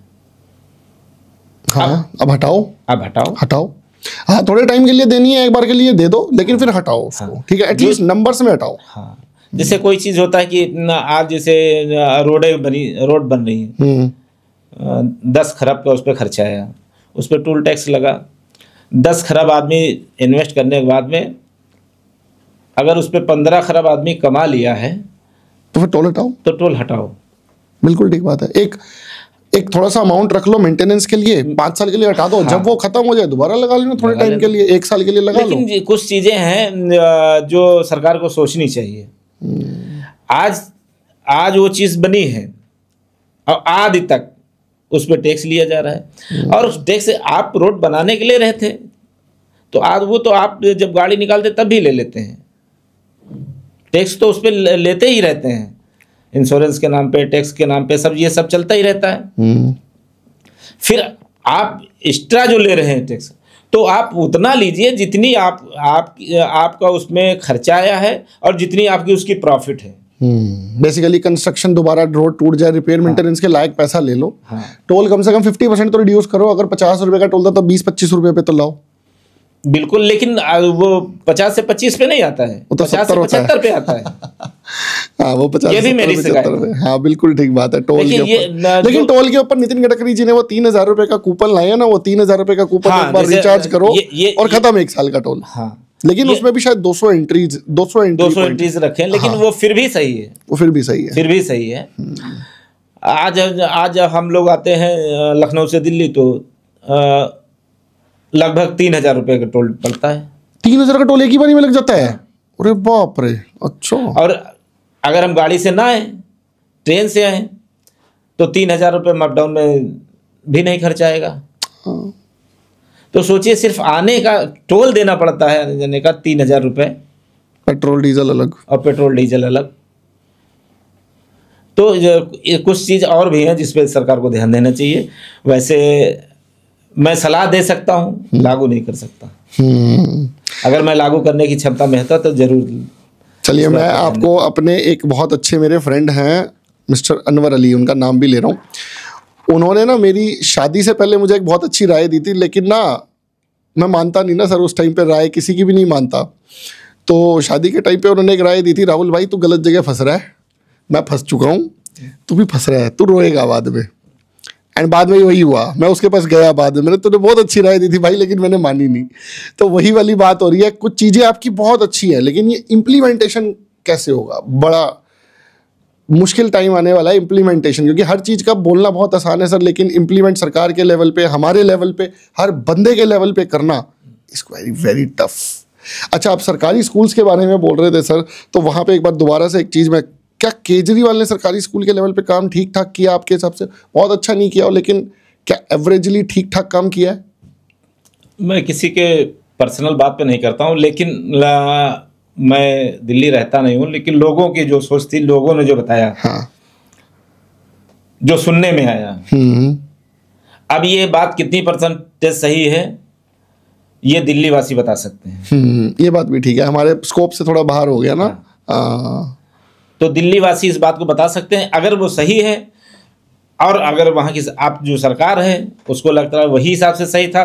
हाँ, अब हटाओ, अब हटाओ। हाँ, थोड़े टाइम के लिए देनी है, एक बार के लिए दे दो, लेकिन फिर हटाओ उसको। हाँ, ठीक है, एटलीस्ट नंबर्स में हटाओ। हाँ, जैसे कोई चीज होता है कि आज जैसे रोड बन रही है, 10 खरब का उस पर खर्चा आया, उस पर टोल टैक्स लगा, 10 खरब आदमी इन्वेस्ट करने के बाद में अगर उस पर 15 खरब आदमी कमा लिया है, तो फिर टोल हटाओ। बिल्कुल ठीक बात है। एक थोड़ा सा अमाउंट रख लो मेंटेनेंस के लिए, 5 साल के लिए हटा दो। हाँ। जब वो खत्म हो जाए दोबारा लगा लेना, थोड़े टाइम के लिए, 1 साल के लिए लगा लो। लेकिन कुछ चीजें हैं जो सरकार को सोचनी चाहिए। आज वो चीज बनी है और आदि तक उस पर टैक्स लिया जा रहा है, और उस टैक्स से आप रोड बनाने के लिए रहते, तो आज वो तो आप जब गाड़ी निकालते तब भी ले लेते हैं टैक्स, तो उस पर लेते ही रहते हैं, इंश्योरेंस के नाम पे, टैक्स के नाम पे, सब ये सब चलता ही रहता है। फिर आप एक्स्ट्रा जो ले रहे हैं टैक्स, तो आप उतना लीजिए जितनी आपका उसमें खर्चा आया है और जितनी आपकी उसकी प्रॉफिट है। बेसिकली कंस्ट्रक्शन, दोबारा रोड टूट जाए, रिपेयर मेंटेनेंस के लायक पैसा ले लो। हाँ। टोल कम से कम 50% तो रिड्यूस करो। अगर 50 रुपए का टोल था तो 20-25 रुपए पे तो लाओ। बिल्कुल, लेकिन वो 50 से 25 पे नहीं आता है, वो तो 50 से 75 पे आता है। हाँ, वो 50 ये भी मेरी शिकायत है। हाँ, बिल्कुल ठीक बात है। टोल के ऊपर, लेकिन टोल के ऊपर नितिन गडकरी जी ने वो 3000 रुपए का कूपन लाया ना, वो 3000 रुपए का कूपन एक बार रिचार्ज करो और खत्म 1 साल का टोल। हाँ, लेकिन उसमें भी शायद 200 एंट्रीज रखे, लेकिन वो फिर भी सही है, फिर भी सही है। आज हम लोग आते हैं लखनऊ से दिल्ली, तो लगभग 3000 रुपए का टोल पड़ता है। 3000 का टोल एक ही बारी में लग जाता है? अरे बाप रे। अच्छा। और अगर हम गाड़ी से ना आए, ट्रेन से आए, तो 3000 रुपये अप-डाउन में भी नहीं खर्च आएगा। हाँ। तो सोचिए, सिर्फ आने का टोल देना पड़ता है, आने जाने का 3000 रुपये, पेट्रोल डीजल अलग, और पेट्रोल डीजल अलग। तो कुछ चीज़ और भी हैं जिस पे सरकार को ध्यान देना चाहिए। वैसे मैं सलाह दे सकता हूँ, लागू नहीं कर सकता। अगर मैं लागू करने की क्षमता में होता तो जरूर। चलिए, मैं आपको अपने एक बहुत अच्छे मेरे फ्रेंड हैं मिस्टर अनवर अली, उनका नाम भी ले रहा हूँ। उन्होंने ना मेरी शादी से पहले मुझे एक बहुत अच्छी राय दी थी, लेकिन ना मैं मानता नहीं ना सर, उस टाइम पे राय किसी की भी नहीं मानता। तो शादी के टाइम पे उन्होंने एक राय दी थी, राहुल भाई तू गलत जगह फंस रहा है, मैं फंस चुका हूँ, तू भी फंस रहा है, तू रोएगा बाद में। एंड बाद में वही हुआ, मैं उसके पास गया बाद में, मैंने तुझे बहुत अच्छी राय दी थी भाई, लेकिन मैंने मानी नहीं। तो वही वाली बात हो रही है, कुछ चीज़ें आपकी बहुत अच्छी है, लेकिन ये इम्प्लीमेंटेशन कैसे होगा, बड़ा मुश्किल टाइम आने वाला है इम्प्लीमेंटेशन। क्योंकि हर चीज़ का बोलना बहुत आसान है सर, लेकिन इम्प्लीमेंट सरकार के लेवल पे, हमारे लेवल पे, हर बंदे के लेवल पे करना इज वेरी वेरी टफ। अच्छा, आप सरकारी स्कूल्स के बारे में बोल रहे थे सर, तो वहाँ पे एक बार दोबारा से एक चीज़ में, क्या केजरीवाल ने सरकारी स्कूल के लेवल पे काम ठीक ठाक किया आपके हिसाब से? बहुत अच्छा नहीं किया हो, लेकिन क्या एवरेजली ठीक ठाक काम किया है? मैं किसी के पर्सनल बात पे नहीं करता हूँ, लेकिन मैं दिल्ली रहता नहीं हूँ, लेकिन लोगों की जो सोच थी, लोगों ने जो बताया, हाँ, जो सुनने में आया, अब ये बात कितनी % सही है ये दिल्ली वासी बता सकते हैं। ये बात भी ठीक है, हमारे स्कोप से थोड़ा बाहर हो गया ना। तो दिल्ली वासी इस बात को बता सकते हैं, अगर वो सही है, और अगर वहाँ की आप जो सरकार है उसको लगता है वही हिसाब से सही था,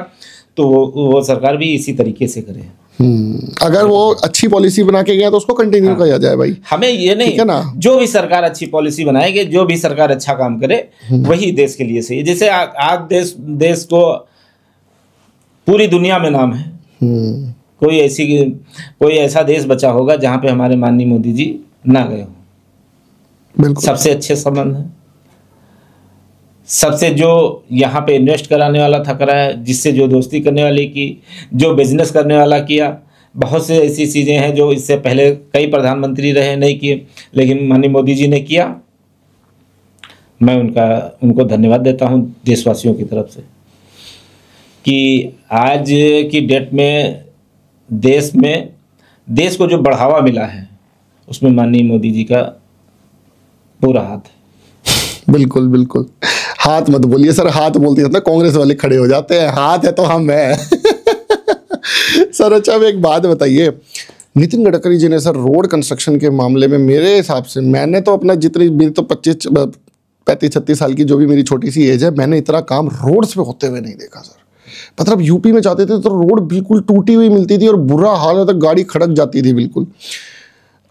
तो वो सरकार भी इसी तरीके से करे। अगर वो अच्छी पॉलिसी बना के गया तो उसको कंटिन्यू किया जाए भाई। हमें ये नहीं, ठीक है ना, जो भी सरकार अच्छी पॉलिसी बनाएगी, जो भी सरकार अच्छा काम करे वही देश के लिए सही है। जैसे आज देश को पूरी दुनिया में नाम है, कोई ऐसा देश बचा होगा जहां पे हमारे माननीय मोदी जी ना गए हो। बिल्कुल सबसे अच्छे संबंध है, सबसे जो यहाँ पे इन्वेस्ट कराने वाला था कराया, जिससे जो दोस्ती करने वाले की, जो बिजनेस करने वाला किया। बहुत से ऐसी चीज़ें हैं जो इससे पहले कई प्रधानमंत्री रहे नहीं किए, लेकिन माननीय मोदी जी ने किया। मैं उनको धन्यवाद देता हूँ देशवासियों की तरफ से कि आज की डेट में देश को जो बढ़ावा मिला है उसमें माननीय मोदी जी का पूरा हाथ है। बिल्कुल बिल्कुल, हाथ मत बोलिए सर, हाथ बोलते हैं ना कांग्रेस वाले खड़े हो जाते हैं, हाथ है तो हम हैं। सर अच्छा, अब एक बात बताइए, नितिन गडकरी जी ने सर रोड कंस्ट्रक्शन के मामले में मेरे हिसाब से, मैंने तो अपना जितनी मेरी तो 35-36 साल की जो भी मेरी छोटी सी एज है, मैंने इतना काम रोड्स पे होते हुए नहीं देखा सर। मतलब यूपी में जाते थे तो रोड बिल्कुल टूटी हुई मिलती थी और बुरा हाल होता, गाड़ी खड़क जाती थी बिल्कुल।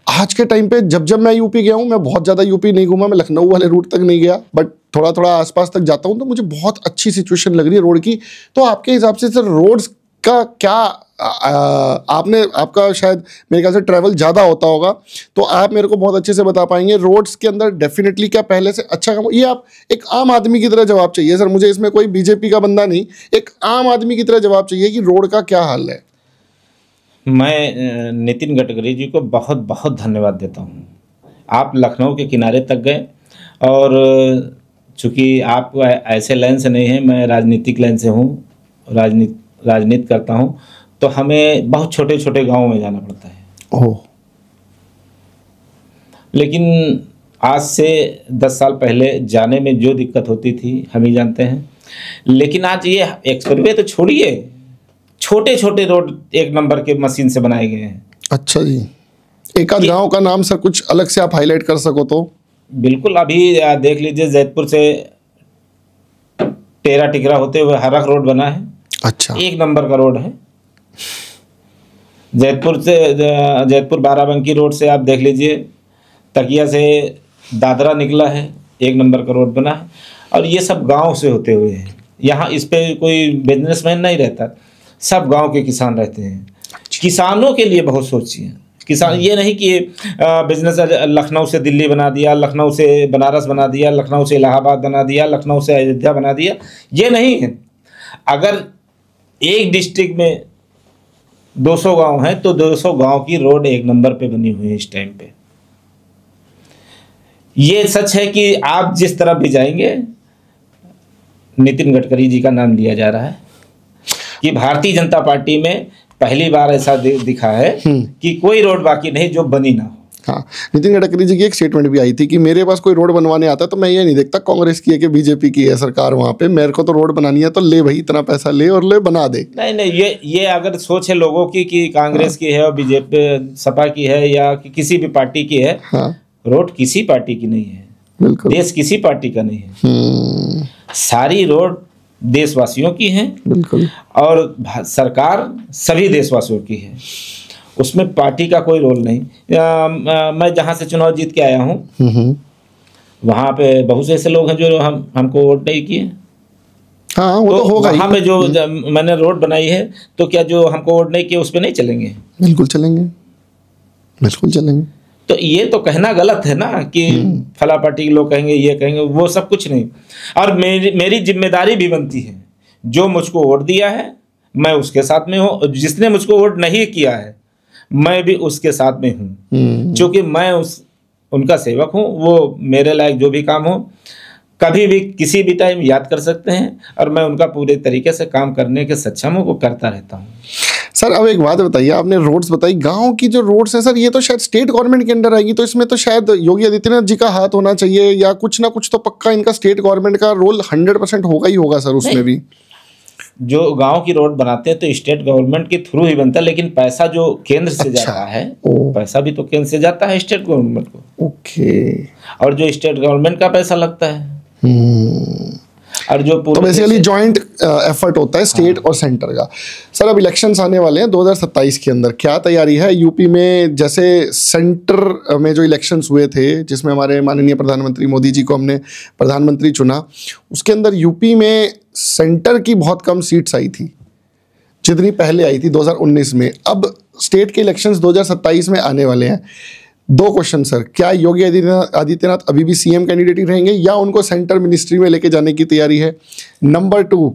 आज के टाइम पे जब मैं यूपी गया हूँ, मैं बहुत ज़्यादा यूपी नहीं घूमा, मैं लखनऊ वाले रूट तक नहीं गया, बट थोड़ा थोड़ा आसपास तक जाता हूँ, तो मुझे बहुत अच्छी सिचुएशन लग रही है रोड की। तो आपके हिसाब से सर रोड्स का क्या, आपका शायद मेरे ख्याल से ट्रैवल ज़्यादा होता होगा, तो आप मेरे को बहुत अच्छे से बता पाएंगे रोड्स के अंदर डेफिनेटली क्या पहले से अच्छा काम। ये आप एक आम आदमी की तरह जवाब चाहिए सर मुझे, इसमें कोई बीजेपी का बंदा नहीं, एक आम आदमी की तरह जवाब चाहिए कि रोड का क्या हाल है। मैं नितिन गडकरी जी को बहुत बहुत धन्यवाद देता हूँ। आप लखनऊ के किनारे तक गए, और चूँकि आप ऐसे लाइन से नहीं हैं, मैं राजनीतिक लाइन से हूँ, राजनीति करता हूँ, तो हमें बहुत छोटे छोटे गाँव में जाना पड़ता है। ओह, लेकिन आज से 10 साल पहले जाने में जो दिक्कत होती थी हम ही जानते हैं। लेकिन आज ये एक्सप्रेसवे तो छोड़िए, छोटे छोटे रोड 1 नंबर के मशीन से बनाए गए हैं। अच्छा जी, एक आध गांव का नाम सर कुछ अलग से आप हाईलाइट कर सको तो। बिल्कुल, अभी देख लीजिए जैतपुर से टेरा टिकरा होते हुए हरख रोड बना है। अच्छा, 1 नंबर का रोड है। जैतपुर बाराबंकी रोड से आप देख लीजिए, तकिया से दादरा निकला है, 1 नंबर का रोड बना है। और ये सब गांव से होते हुए हैं। यहाँ इस पे कोई बिजनेसमैन नहीं रहता, सब गांव के किसान रहते हैं। किसानों के लिए बहुत सोचिए, किसान ये नहीं कि बिजनेस लखनऊ से दिल्ली बना दिया, लखनऊ से बनारस बना दिया, लखनऊ से इलाहाबाद बना दिया, लखनऊ से अयोध्या बना दिया, ये नहीं है। अगर एक डिस्ट्रिक्ट में 200 गांव हैं तो 200 गांव की रोड 1 नंबर पे बनी हुई है इस टाइम पे। ये सच है कि आप जिस तरफ भी जाएंगे नितिन गडकरी जी का नाम लिया जा रहा है कि भारतीय जनता पार्टी में पहली बार ऐसा दिखा है कि कोई रोड बाकी नहीं जो बनी ना हो। हाँ, नितिन गडकरी जी की एक स्टेटमेंट भी आई थी कि मेरे पास कोई रोड बनवाने आता तो मैं ये नहीं देखता कांग्रेस की है कि बीजेपी की है सरकार वहाँ पे, मेरे को तो रोड बनानी है तो ले भाई, इतना पैसा ले और ले बना दे। नहीं, ये अगर सोच है लोगों की कि कांग्रेस की है और बीजेपी सपा की है या किसी भी पार्टी की है, रोड किसी पार्टी की नहीं है, बिल्कुल, देश किसी पार्टी का नहीं है। सारी रोड देशवासियों की हैं, बिल्कुल, और सरकार सभी देशवासियों की है, उसमें पार्टी का कोई रोल नहीं। मैं जहाँ से चुनाव जीत के आया हूँ वहाँ पे बहुत से ऐसे लोग हैं जो हमको वोट नहीं किए। हाँ, वो तो होगा। वहाँ में जो मैंने रोड बनाई है, तो क्या जो हमको वोट नहीं किए उस पर नहीं चलेंगे? बिल्कुल चलेंगे, बिल्कुल चलेंगे। तो ये तो कहना गलत है ना कि फला पार्टी के लोग कहेंगे, ये कहेंगे, वो सब कुछ नहीं। और मेरी जिम्मेदारी भी बनती है, जो मुझको वोट दिया है मैं उसके साथ में हूँ, जिसने मुझको वोट नहीं किया है मैं भी उसके साथ में हूँ, क्योंकि मैं उनका सेवक हूँ। वो मेरे लायक जो भी काम हो कभी भी किसी भी टाइम याद कर सकते हैं, और मैं उनका पूरे तरीके से काम करने के सक्षम हूँ, वो करता रहता हूँ। सर अब एक बात बताइए, आपने रोड्स बताई, गांव की जो रोड्स हैं सर ये तो शायद स्टेट गवर्नमेंट के अंडर आएगी, तो इसमें तो शायद योगी आदित्यनाथ जी का हाथ होना चाहिए, या कुछ ना कुछ तो पक्का इनका स्टेट गवर्नमेंट का रोल 100% होगा ही होगा सर उसमें भी। जो गांव की रोड बनाते हैं तो स्टेट गवर्नमेंट के थ्रू ही बनता है, लेकिन पैसा जो केंद्र से जाता है, पैसा भी तो केंद्र से जाता है स्टेट गवर्नमेंट को। ओके, और जो स्टेट गवर्नमेंट का पैसा लगता है, और जो तो बेसिकली जॉइंट एफर्ट होता है स्टेट और सेंटर का। सर अब इलेक्शंस आने वाले हैं 2027 के अंदर, क्या तैयारी है यूपी में? जैसे सेंटर में जो इलेक्शंस हुए थे जिसमें हमारे माननीय प्रधानमंत्री मोदी जी को हमने प्रधानमंत्री चुना, उसके अंदर यूपी में सेंटर की बहुत कम सीट्स आई थी जितनी पहले आई थी 2019 में। अब स्टेट के इलेक्शंस 2027 में आने वाले हैं। 2 क्वेश्चन सर, क्या योगी आदित्यनाथ अभी भी सीएम कैंडिडेट ही रहेंगे या उनको सेंटर मिनिस्ट्री में लेके जाने की तैयारी है? नंबर 2,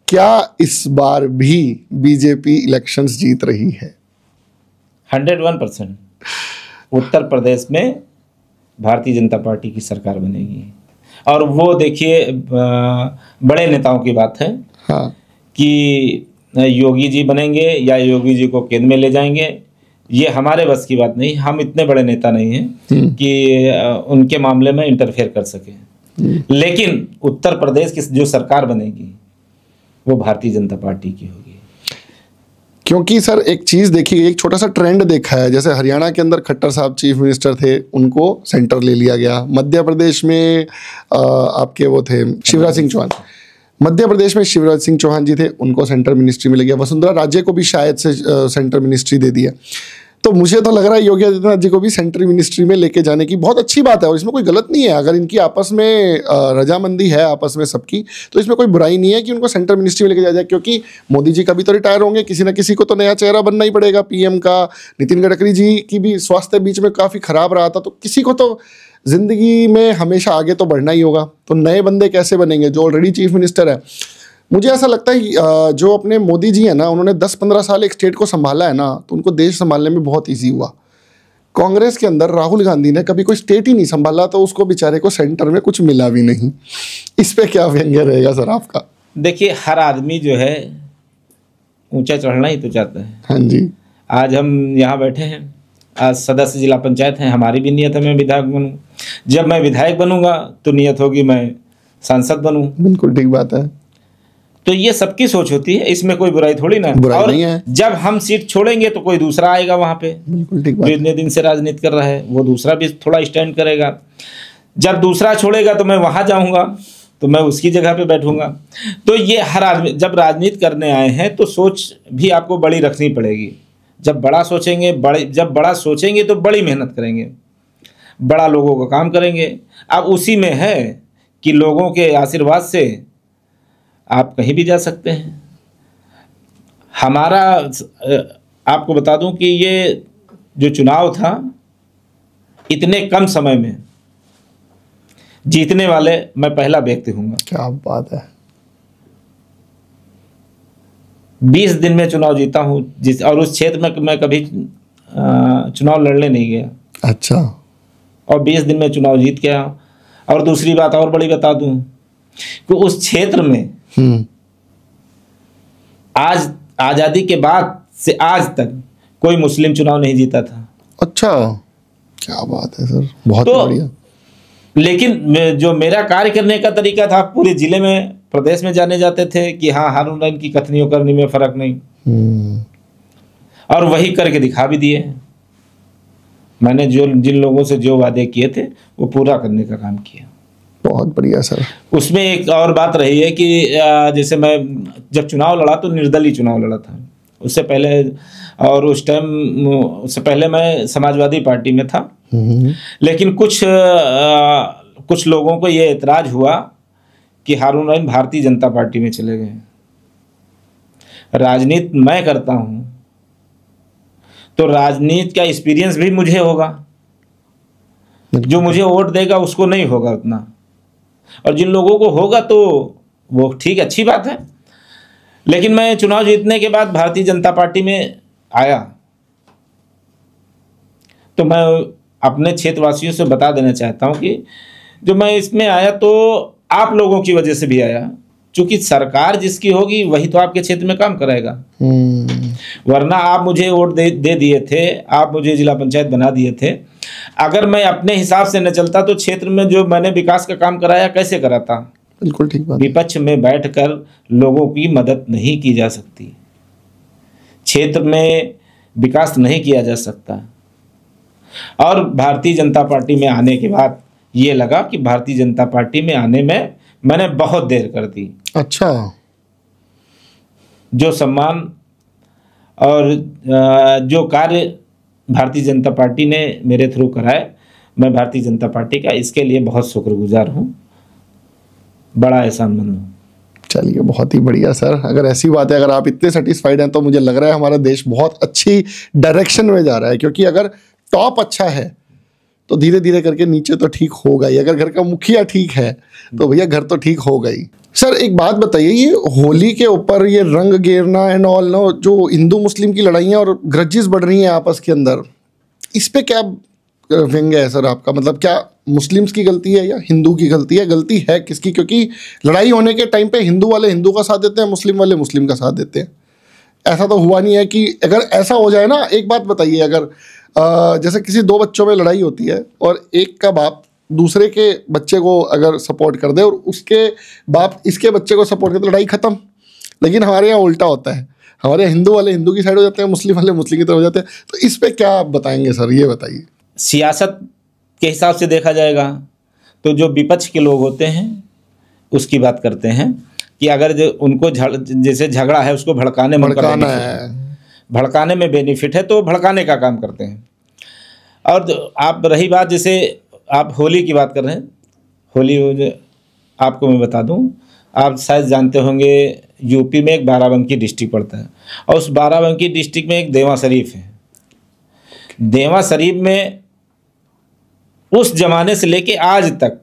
क्या इस बार भी बीजेपी इलेक्शंस जीत रही है? 101% उत्तर प्रदेश में भारतीय जनता पार्टी की सरकार बनेगी। और वो देखिए बड़े नेताओं की बात है, हाँ, कि योगी जी बनेंगे या योगी जी को केंद्र में ले जाएंगे, ये हमारे बस की बात नहीं। हम इतने बड़े नेता नहीं हैं कि उनके मामले में इंटरफेयर कर सके। लेकिन उत्तर प्रदेश की जो सरकार बनेगी वो भारतीय जनता पार्टी की होगी। क्योंकि सर एक चीज़ देखिए, एक छोटा सा ट्रेंड देखा है, जैसे हरियाणा के अंदर खट्टर साहब चीफ मिनिस्टर थे, उनको सेंटर ले लिया गया। मध्य प्रदेश में आपके वो थे शिवराज सिंह चौहान, मध्य प्रदेश में शिवराज सिंह चौहान जी थे, उनको सेंटर मिनिस्ट्री में ले गया। वसुंधरा राजे को भी शायद से सेंटर मिनिस्ट्री दे दिया। तो मुझे तो लग रहा है योगी आदित्यनाथ जी को भी सेंट्रल मिनिस्ट्री में लेके जाने की बहुत अच्छी बात है और इसमें कोई गलत नहीं है। अगर इनकी आपस में रजामंदी है आपस में सबकी, तो इसमें कोई बुराई नहीं है कि उनको सेंट्रल मिनिस्ट्री में लेके जाया जाए, क्योंकि मोदी जी का भी तो रिटायर होंगे, किसी ना किसी को तो नया चेहरा बनना ही पड़ेगा पीएम का। नितिन गडकरी जी की भी स्वास्थ्य बीच में काफ़ी खराब रहा था, तो किसी को तो जिंदगी में हमेशा आगे तो बढ़ना ही होगा। तो नए बंदे कैसे बनेंगे जो ऑलरेडी चीफ मिनिस्टर है? मुझे ऐसा लगता है जो अपने मोदी जी हैं ना, उन्होंने 10-15 साल एक स्टेट को संभाला है ना, तो उनको देश संभालने में बहुत ईजी हुआ। कांग्रेस के अंदर राहुल गांधी ने कभी कोई स्टेट ही नहीं संभाला, तो उसको बेचारे को सेंटर में कुछ मिला भी नहीं। इस पे क्या व्यंग्य रहेगा सर आपका? देखिए, हर आदमी जो है ऊंचा चढ़ना ही तो चाहता है। हाँ जी। आज हम यहाँ बैठे हैं, आज सदस्य जिला पंचायत हैं, हमारी भी नियत है मैं विधायक बनूं। जब मैं विधायक बनूंगा तो नियत होगी मैं सांसद बनूं। बिल्कुल ठीक बात है। तो ये सबकी सोच होती है, इसमें कोई बुराई थोड़ी ना। बुराई और नहीं है। जब हम सीट छोड़ेंगे तो कोई दूसरा आएगा वहां पे, बिल्कुल ठीक बात। जो इतने दिन से राजनीति कर रहा है वो दूसरा भी थोड़ा स्टैंड करेगा। जब दूसरा छोड़ेगा तो मैं वहां जाऊंगा, तो मैं उसकी जगह पे बैठूंगा। तो ये हर आदमी जब राजनीति करने आए हैं तो सोच भी आपको बड़ी रखनी पड़ेगी। जब बड़ा सोचेंगे, जब बड़ा सोचेंगे तो बड़ी मेहनत करेंगे, बड़ा लोगों का काम करेंगे। अब उसी में है कि लोगों के आशीर्वाद से आप कहीं भी जा सकते हैं। हमारा आपको बता दूं कि ये जो चुनाव था, इतने कम समय में जीतने वाले मैं पहला व्यक्ति हूँगा। क्या बात है। 20 दिन में चुनाव जीता हूँ, और उस क्षेत्र में मैं कभी चुनाव लड़ने नहीं गया। अच्छा। और 20 दिन में चुनाव जीत गया। और दूसरी बात और बड़ी बता दूं कि उस क्षेत्र में आज आज़ादी के बाद से आज तक कोई मुस्लिम चुनाव नहीं जीता था। अच्छा, क्या बात है सर, बहुत बढ़िया। लेकिन जो मेरा कार्य करने का तरीका था, पूरे जिले में प्रदेश में जाने जाते थे कि हाँ, हारून रशीद की कथनियों करने में फर्क नहीं, और वही करके दिखा भी दिए। मैंने जिन लोगों से जो वादे किए थे वो पूरा करने का काम किया। बहुत बढ़िया सर। उसमें एक और बात रही है कि जैसे मैं जब चुनाव लड़ा तो निर्दलीय चुनाव लड़ा था उससे पहले, और उस टाइम उससे पहले मैं समाजवादी पार्टी में था। लेकिन कुछ लोगों को ये एतराज हुआ कि हारून रशीद भारतीय जनता पार्टी में चले गए। राजनीति मैं करता हूँ तो राजनीति का एक्सपीरियंस भी मुझे होगा, जो मुझे वोट देगा उसको नहीं होगा उतना, और जिन लोगों को होगा तो वो ठीक, अच्छी बात है। लेकिन मैं चुनाव जीतने के बाद भारतीय जनता पार्टी में आया तो मैं अपने क्षेत्रवासियों से बता देना चाहता हूं कि जो मैं इसमें आया तो आप लोगों की वजह से भी आया, क्योंकि सरकार जिसकी होगी वही तो आपके क्षेत्र में काम करेगा। वरना आप मुझे वोट दे दिए थे, आप मुझे जिला पंचायत बना दिए थे, अगर मैं अपने हिसाब से न चलता तो क्षेत्र में जो मैंने विकास का काम कराया कैसे कराता? बिल्कुल ठीक बात। विपक्ष में बैठकर लोगों की मदद नहीं की जा सकती, क्षेत्र में विकास नहीं किया जा सकता। और भारतीय जनता पार्टी में आने के बाद ये लगा कि भारतीय जनता पार्टी में आने में मैंने बहुत देर कर दी। अच्छा। जो सम्मान और जो कार्य भारतीय जनता पार्टी ने मेरे थ्रू कराए, मैं भारतीय जनता पार्टी का इसके लिए बहुत शुक्रगुजार हूँ, बड़ा एहसानमंद हूँ। चलिए, बहुत ही बढ़िया सर। अगर ऐसी बात है, अगर आप इतने सेटिस्फाइड हैं, तो मुझे लग रहा है हमारा देश बहुत अच्छी डायरेक्शन में जा रहा है, क्योंकि अगर टॉप अच्छा है तो धीरे धीरे करके नीचे तो ठीक होगा ही। अगर घर का मुखिया ठीक है तो भैया घर तो ठीक होगा ही। सर एक बात बताइए, ये होली के ऊपर ये रंग गेरना एंड ऑल नो, जो हिंदू मुस्लिम की लड़ाइयाँ और ग्रजेस बढ़ रही हैं आपस के अंदर, इस पे क्या व्यंग्य है सर आपका? मतलब क्या मुस्लिम्स की गलती है या हिंदू की गलती है? गलती है किसकी? क्योंकि लड़ाई होने के टाइम पे हिंदू वाले हिंदू का साथ देते हैं, मुस्लिम वाले मुस्लिम का साथ देते हैं। ऐसा तो हुआ नहीं है कि अगर ऐसा हो जाए ना, एक बात बताइए, अगर जैसे किसी दो बच्चों में लड़ाई होती है और एक का बाप दूसरे के बच्चे को अगर सपोर्ट कर दे और उसके बाप इसके बच्चे को सपोर्ट करे तो लड़ाई खत्म। लेकिन हमारे यहाँ उल्टा होता है, हमारे यहाँ हिंदू वाले हिंदू की साइड हो जाते हैं, मुस्लिम वाले मुस्लिम की तरफ हो जाते हैं। तो इस पे क्या आप बताएंगे सर, ये बताइए। सियासत के हिसाब से देखा जाएगा तो जो विपक्ष के लोग होते हैं उसकी बात करते हैं कि अगर जो उनको जैसे झगड़ा है उसको भड़काने में बेनिफिट है तो भड़काने का काम करते हैं। और आप रही बात, जैसे आप होली की बात कर रहे हैं, होली आपको मैं बता दूं, आप शायद जानते होंगे यूपी में एक बाराबंकी डिस्ट्रिक्ट पड़ता है और उस बाराबंकी डिस्ट्रिक्ट में एक देवा शरीफ है। देवा शरीफ में उस जमाने से लेके आज तक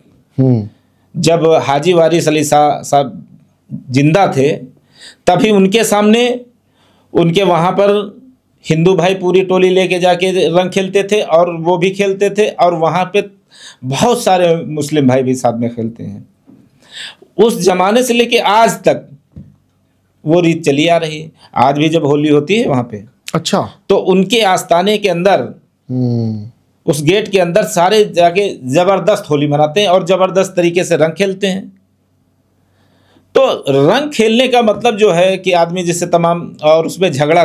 जब हाजी वारिस अली साहब जिंदा थे तभी उनके सामने उनके वहाँ पर हिंदू भाई पूरी टोली लेके जाके रंग खेलते थे और वो भी खेलते थे और वहाँ पे बहुत सारे मुस्लिम भाई भी साथ में खेलते हैं। उस जमाने से लेके आज तक वो रीत चली आ रही है। आज भी जब होली होती है वहाँ पे, अच्छा, तो उनके आस्थाने के अंदर उस गेट के अंदर सारे जाके जबरदस्त होली मनाते हैं और जबरदस्त तरीके से रंग खेलते हैं। तो रंग खेलने का मतलब जो है कि आदमी जिससे तमाम और उसमें झगड़ा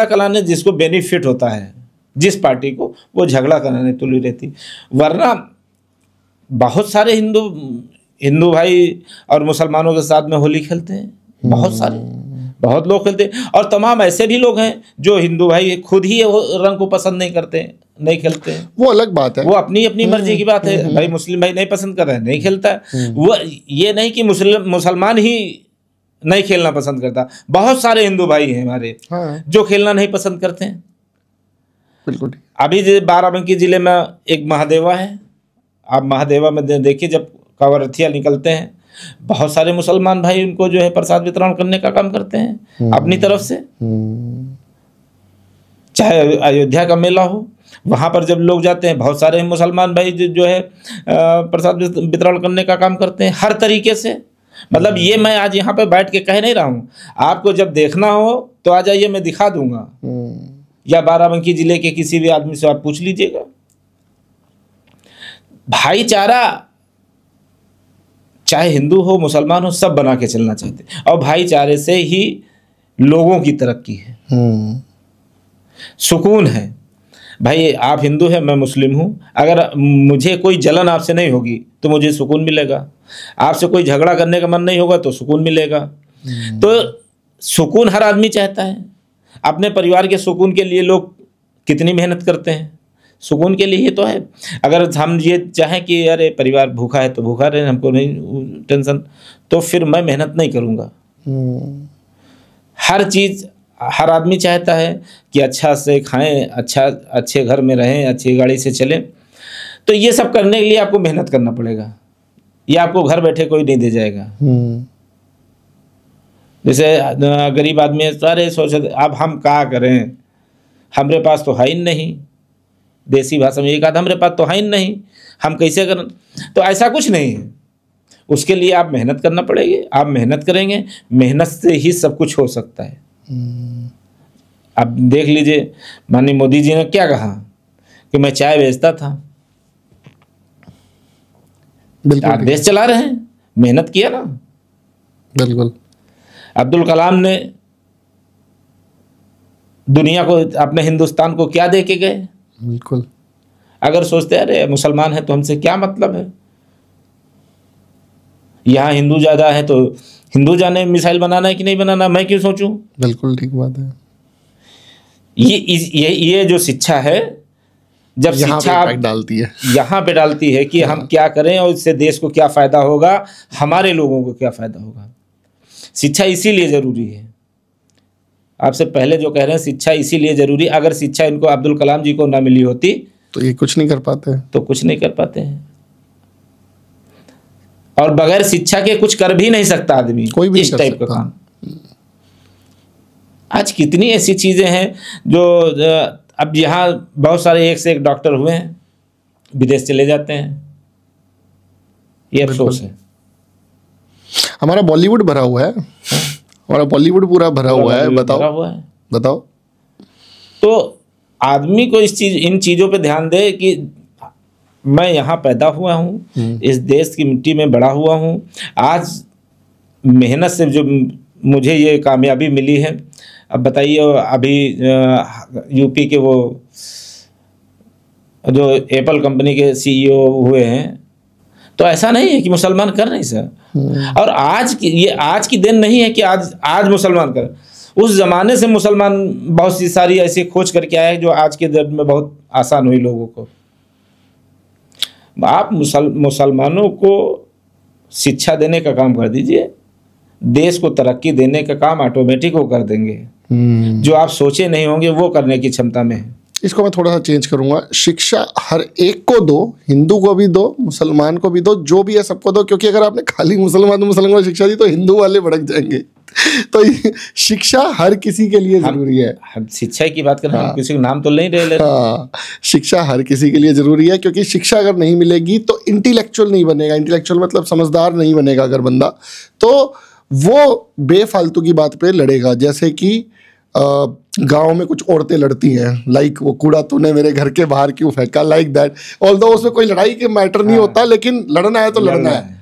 कराने जिसको बेनिफिट होता है, जिस पार्टी को, वो झगड़ा कराने तुली रहती। वरना बहुत सारे हिंदू भाई और मुसलमानों के साथ में होली खेलते हैं, बहुत लोग खेलते हैं। और तमाम ऐसे भी लोग हैं जो हिंदू भाई खुद ही रंग को पसंद नहीं खेलते हैं, वो अलग बात है, वो अपनी अपनी मर्जी की बात है। भाई मुस्लिम भाई नहीं पसंद कर रहे हैं, नहीं खेलता है। वो ये नहीं कि मुसलमान ही नहीं खेलना पसंद करता, बहुत सारे हिंदू भाई हैं हमारे जो खेलना नहीं पसंद करते हैं। बिल्कुल। अभी बाराबंकी जिले में एक महादेवा है, आप महादेवा में देखिए, जब कांवरथिया निकलते हैं बहुत सारे मुसलमान भाई उनको जो है प्रसाद वितरण करने का काम करते हैं अपनी तरफ से। चाहे अयोध्या का मेला हो, वहाँ पर जब लोग जाते हैं बहुत सारे मुसलमान भाई जो है प्रसाद वितरण करने का काम करते हैं हर तरीके से। मतलब ये मैं आज यहाँ पे बैठ के कह नहीं रहा हूँ, आपको जब देखना हो तो आ जाइए, मैं दिखा दूंगा, या बाराबंकी जिले के किसी भी आदमी से आप पूछ लीजिएगा। भाईचारा चाहे हिंदू हो मुसलमान हो, सब बना के चलना चाहते हैं और भाईचारे से ही लोगों की तरक्की है, सुकून है। भाई आप हिंदू हैं, मैं मुस्लिम हूँ, अगर मुझे कोई जलन आपसे नहीं होगी तो मुझे सुकून मिलेगा, आपसे कोई झगड़ा करने का मन नहीं होगा तो सुकून मिलेगा। तो सुकून हर आदमी चाहता है। अपने परिवार के सुकून के लिए लोग कितनी मेहनत करते हैं, सुकून के लिए ही तो है। अगर हम ये चाहें कि अरे परिवार भूखा है तो भूखा रहे, हमको नहीं टेंशन, तो फिर मैं मेहनत नहीं करूँगा। हर चीज़ हर आदमी चाहता है कि अच्छा से खाएं, अच्छे घर में रहें, अच्छी गाड़ी से चलें। तो ये सब करने के लिए आपको मेहनत करना पड़ेगा, ये आपको घर बैठे कोई नहीं दे जाएगा। जैसे गरीब आदमी है, सारे सोचते अब हम क्या करें, हमारे पास तो है ही नहीं, देसी भाषा में एक आध, हमारे पास तो है ही नहीं, हम कैसे करें। तो ऐसा कुछ नहीं है, उसके लिए आप मेहनत करना पड़ेगी। आप मेहनत करेंगे, मेहनत से ही सब कुछ हो सकता है। अब देख लीजिए, माननीय मोदी जी ने क्या कहा कि मैं चाय बेचता था, आप देश चला रहे हैं, मेहनत किया ना। बिल्कुल। अब्दुल कलाम ने दुनिया को, अपने हिंदुस्तान को क्या दे के गए। बिल्कुल। अगर सोचते अरे मुसलमान है तो हमसे क्या मतलब है, यहाँ हिंदू ज़्यादा है तो हिंदू जाने मिसाइल बनाना है कि नहीं बनाना, मैं क्यों सोचूं? बिल्कुल ठीक बात है। ये जो शिक्षा है, जब शिक्षा यहाँ पे डालती है कि हम क्या करें और इससे देश को क्या फ़ायदा होगा, हमारे लोगों को क्या फ़ायदा होगा। शिक्षा इसीलिए ज़रूरी है। आपसे पहले जो कह रहे हैं शिक्षा इसीलिए ज़रूरी, अगर शिक्षा इनको अब्दुल कलाम जी को ना मिली होती तो ये कुछ नहीं कर पाते, तो कुछ नहीं कर पाते हैं। और बगैर शिक्षा के कुछ कर भी नहीं सकता आदमी, कोई भी इस टाइप का काम। आज कितनी ऐसी चीज़ें हैं जो अब यहाँ बहुत सारे एक से एक डॉक्टर हुए हैं, विदेश चले जाते हैं, ये अफसोस है। हमारा बॉलीवुड भरा हुआ है, हमारा बॉलीवुड पूरा भरा हुआ है। बताओ। तो आदमी को इन चीज़ों पे ध्यान दे कि मैं यहाँ पैदा हुआ हूँ, इस देश की मिट्टी में बड़ा हुआ हूँ, आज मेहनत से जो मुझे ये कामयाबी मिली है। अब बताइए, अभी यूपी के वो जो एप्पल कंपनी के CEO हुए हैं, तो ऐसा नहीं है कि मुसलमान कर नहीं सर। और आज की दिन नहीं है कि आज मुसलमान कर, उस ज़माने से मुसलमान बहुत सी सारी ऐसी खोज करके आए जो आज के दौर में बहुत आसान हुई लोगों को। आप मुसलमानों को शिक्षा देने का काम कर दीजिए, देश को तरक्की देने का काम ऑटोमेटिक वो कर देंगे। जो आप सोचे नहीं होंगे वो करने की क्षमता में है। इसको मैं थोड़ा सा चेंज करूंगा, शिक्षा हर एक को दो, हिंदू को भी दो, मुसलमान को भी दो, जो भी है सबको दो। क्योंकि अगर आपने खाली मुसलमान को शिक्षा दी तो हिंदू वाले भड़क जाएंगे। तो शिक्षा हर किसी के लिए जरूरी है। हम शिक्षा की बात कर रहे हैं, हम किसी का नाम तो नहीं ले। हाँ, शिक्षा हर किसी के लिए जरूरी है, क्योंकि शिक्षा अगर नहीं मिलेगी तो इंटेलेक्चुअल नहीं बनेगा। इंटेलेक्चुअल मतलब समझदार नहीं बनेगा अगर बंदा, तो वो बेफालतू की बात पे लड़ेगा। जैसे कि गांव में कुछ औरतें लड़ती हैं, लाइक वो कूड़ा तूने मेरे घर के बाहर क्यों फेंका, लाइक दैट। ऑल्दो उसमें कोई लड़ाई के मैटर नहीं होता, लेकिन लड़ना है तो लड़ना है,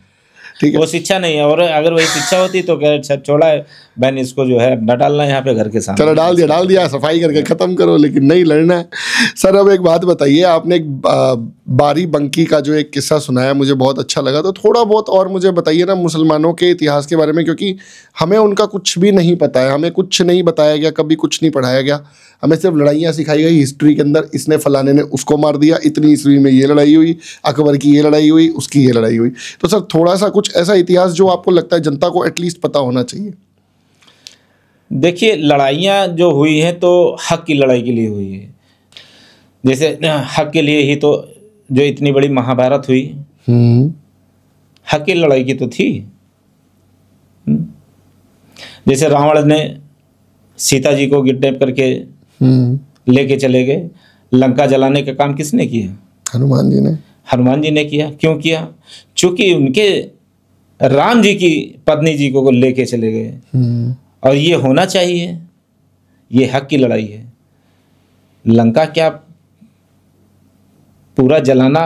ठीक है। वो शिक्षा नहीं है। और अगर वही शिक्षा होती तो क्या छोड़ा है बहन, इसको जो है न डालना यहाँ पे घर के सामने, चलो डाल दिया, सफाई करके खत्म करो, लेकिन नहीं लड़ना है। सर अब एक बात बताइए, आपने एक बारी बंकी का जो एक किस्सा सुनाया मुझे बहुत अच्छा लगा, तो थोड़ा बहुत और मुझे बताइए ना मुसलमानों के इतिहास के बारे में, क्योंकि हमें उनका कुछ भी नहीं पता है, हमें कुछ नहीं बताया गया, कभी कुछ नहीं पढ़ाया गया। हमें सिर्फ लड़ाइयाँ सिखाई गई हिस्ट्री के अंदर, इसने फलाने ने उसको मार दिया, इतनी ईस्वी में ये लड़ाई हुई, अकबर की ये लड़ाई हुई, उसकी ये लड़ाई हुई। तो सर थोड़ा सा कुछ ऐसा इतिहास जो आपको लगता है जनता को एटलीस्ट पता होना चाहिए। देखिए, लड़ाइयाँ जो हुई हैं तो हक की लड़ाई के लिए हुई है। जैसे हक के लिए ही तो जो इतनी बड़ी महाभारत हुई, हक की लड़ाई की तो थी। जैसे रावण ने सीता जी को किडनैप करके लेके चले गए, लंका जलाने का काम किसने किया? हनुमान जी ने किया। क्यों किया? चूंकि उनके राम जी की पत्नी जी को लेके चले गए, और ये होना चाहिए, ये हक की लड़ाई है। लंका क्या पूरा जलाना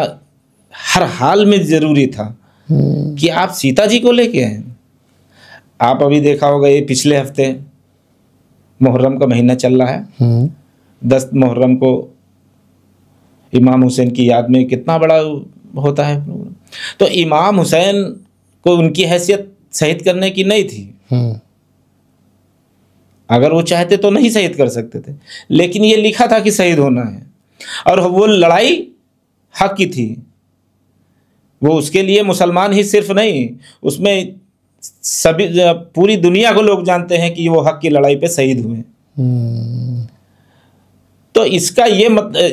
हर हाल में जरूरी था कि आप सीता जी को लेके आए? आप अभी देखा होगा, ये पिछले हफ्ते मुहर्रम का महीना चल रहा है, 10 मुहर्रम को इमाम हुसैन की याद में कितना बड़ा होता है प्रोग्राम। तो इमाम हुसैन को उनकी हैसियत शहीद करने की नहीं थी, अगर वो चाहते तो नहीं शहीद कर सकते थे, लेकिन ये लिखा था कि शहीद होना है। और वो लड़ाई हक की थी। वो उसके लिए मुसलमान ही सिर्फ नहीं, उसमें सभी पूरी दुनिया को लोग जानते हैं कि वो हक की लड़ाई पे शहीद हुए। तो इसका ये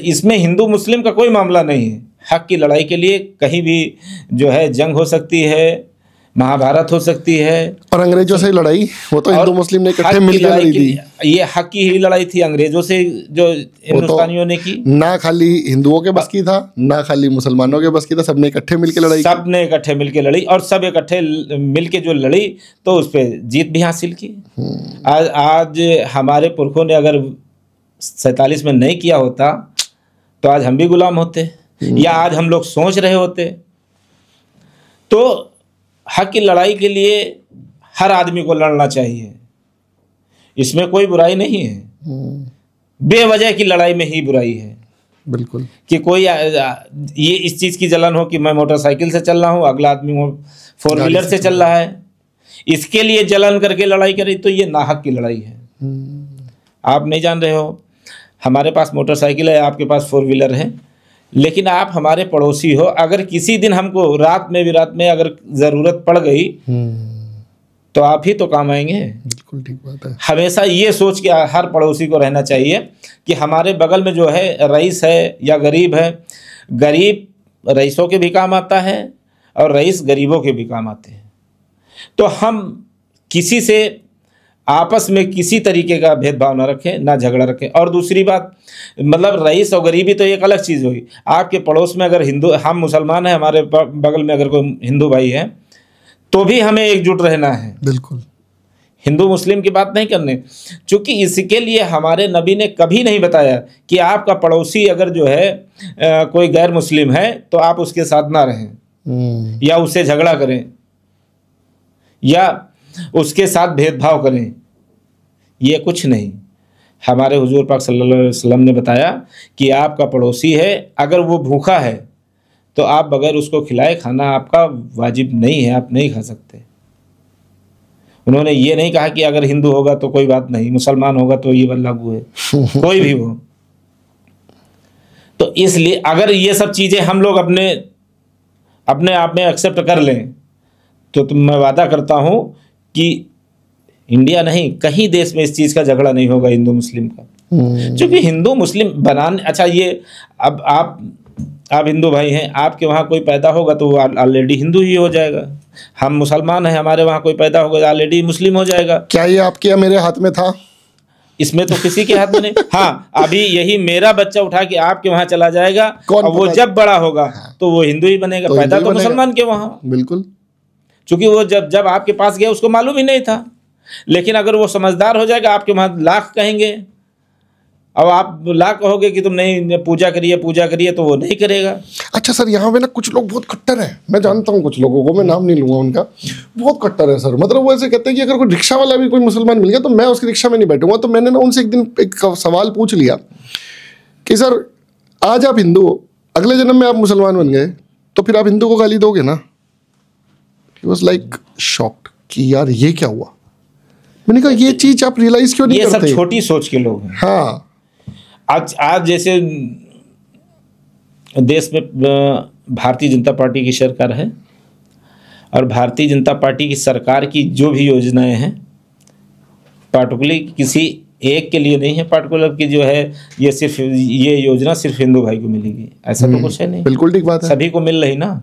इसमें हिंदू मुस्लिम का कोई मामला नहीं है। हक की लड़ाई के लिए कहीं भी जो है जंग हो सकती है, महाभारत हो सकती है। और अंग्रेजों से लड़ाई, वो तो हिंदू मुस्लिम ने इकट्ठे मिलकर लड़ी थी। ये हक की ही लड़ाई थी अंग्रेजों से, जो हिंदुस्तानियों ने की। ना खाली हिंदुओं के बस की था, ना खाली मुसलमानों के बस की था, सबने इकट्ठे मिलकर लड़ाई। सबने इकट्ठे मिलकर लड़ी, और सब इकट्ठे मिलके जो लड़ी तो उस पर जीत भी हासिल की। आज हमारे पुरखों ने अगर 47 में नहीं किया होता तो आज हम भी गुलाम होते, या आज हम लोग सोच रहे होते। तो हक की लड़ाई के लिए हर आदमी को लड़ना चाहिए, इसमें कोई बुराई नहीं है। बेवजह की लड़ाई में ही बुराई है। बिल्कुल। कि कोई ये इस चीज़ की जलन हो कि मैं मोटरसाइकिल से चल रहा हूँ, अगला आदमी 4 व्हीलर से चल रहा है, इसके लिए जलन करके लड़ाई करे, तो ये नाहक की लड़ाई है। आप नहीं जान रहे हो, हमारे पास मोटरसाइकिल है, आपके पास 4 व्हीलर है, लेकिन आप हमारे पड़ोसी हो। अगर किसी दिन हमको रात में अगर ज़रूरत पड़ गई तो आप ही तो काम आएंगे। बिल्कुल ठीक बात है। हमेशा ये सोच के हर पड़ोसी को रहना चाहिए कि हमारे बगल में जो है रईस है या गरीब है, गरीब रईसों के भी काम आता है और रईस गरीबों के भी काम आते हैं। तो हम किसी से आपस में किसी तरीके का भेदभाव ना रखें, ना झगड़ा रखें। और दूसरी बात, मतलब रईस और गरीबी तो एक अलग चीज़ हुई। आपके पड़ोस में अगर हिंदू, हम मुसलमान हैं, हमारे बगल में अगर कोई हिंदू भाई है तो भी हमें एकजुट रहना है। बिल्कुल। हिंदू मुस्लिम की बात नहीं करने, क्योंकि इसके लिए हमारे नबी ने कभी नहीं बताया कि आपका पड़ोसी अगर जो है कोई गैर मुस्लिम है तो आप उसके साथ ना रहें या उससे झगड़ा करें या उसके साथ भेदभाव करें, ये कुछ नहीं। हमारे हुजूर पाक सल्लल्लाहु अलैहि वसल्लम ने बताया कि आपका पड़ोसी है, अगर वो भूखा है तो आप बगैर उसको खिलाए खाना आपका वाजिब नहीं है, आप नहीं खा सकते। उन्होंने ये नहीं कहा कि अगर हिंदू होगा तो कोई बात नहीं, मुसलमान होगा तो ये लागू है, कोई भी हो। तो इसलिए अगर ये सब चीज़ें हम लोग अपने आप में एक्सेप्ट कर लें तो मैं वादा करता हूँ कि इंडिया नहीं, कहीं देश में इस चीज़ का झगड़ा नहीं होगा हिंदू मुस्लिम का। क्योंकि हिंदू मुस्लिम बनाने, अच्छा ये अब आप हिंदू भाई हैं, आपके वहाँ कोई पैदा होगा तो वो ऑलरेडी हिंदू ही हो जाएगा। हम मुसलमान हैं, हमारे वहाँ कोई पैदा होगा ऑलरेडी मुस्लिम हो जाएगा। क्या ये आपके या मेरे हाथ में था? इसमें तो किसी के हाथ में नहीं। हाँ, अभी यही मेरा बच्चा उठा के आपके वहाँ चला जाएगा और वो जब बड़ा होगा तो वो हिंदू ही बनेगा। तो पैदा तो मुसलमान के वहाँ, बिल्कुल, क्योंकि वो जब आपके पास गया उसको मालूम ही नहीं था। लेकिन अगर वो समझदार हो जाएगा, आपके वहाँ लाख कहेंगे और आप लाख कहोगे कि तुम नहीं पूजा करिए तो वो नहीं करेगा। अच्छा सर, यहाँ पे ना कुछ लोग बहुत कट्टर हैं, मैं जानता हूँ कुछ लोगों को, मैं नाम नहीं लूंगा उनका, बहुत कट्टर है सर। मतलब वो ऐसे कहते हैं कि अगर कोई रिक्शा वाला भी कोई मुसलमान मिल गया तो मैं उसकी रिक्शा में नहीं बैठूंगा। तो मैंने ना उनसे एक दिन एक सवाल पूछ लिया कि सर आज आप हिंदू हो, अगले जन्म में आप मुसलमान बन गए तो फिर आप हिंदू को गाली दोगे ना? ही वाज लाइक शॉक्ड कि यार ये क्या हुआ। मैंने कहा ये चीज आप रियलाइज क्यों नहीं करते? ये सब छोटी सोच के लोग हैं। हाँ, आज जैसे देश में भारतीय जनता पार्टी की सरकार है और भारतीय जनता पार्टी की सरकार की जो भी योजनाएं हैं पार्टिकुलरली किसी एक के लिए नहीं है, पार्टिकुलर की जो है ये योजना सिर्फ हिंदू भाई को मिलेगी, ऐसा तो कुछ है नहीं। बिल्कुल ठीक बात है, सभी को मिल रही ना।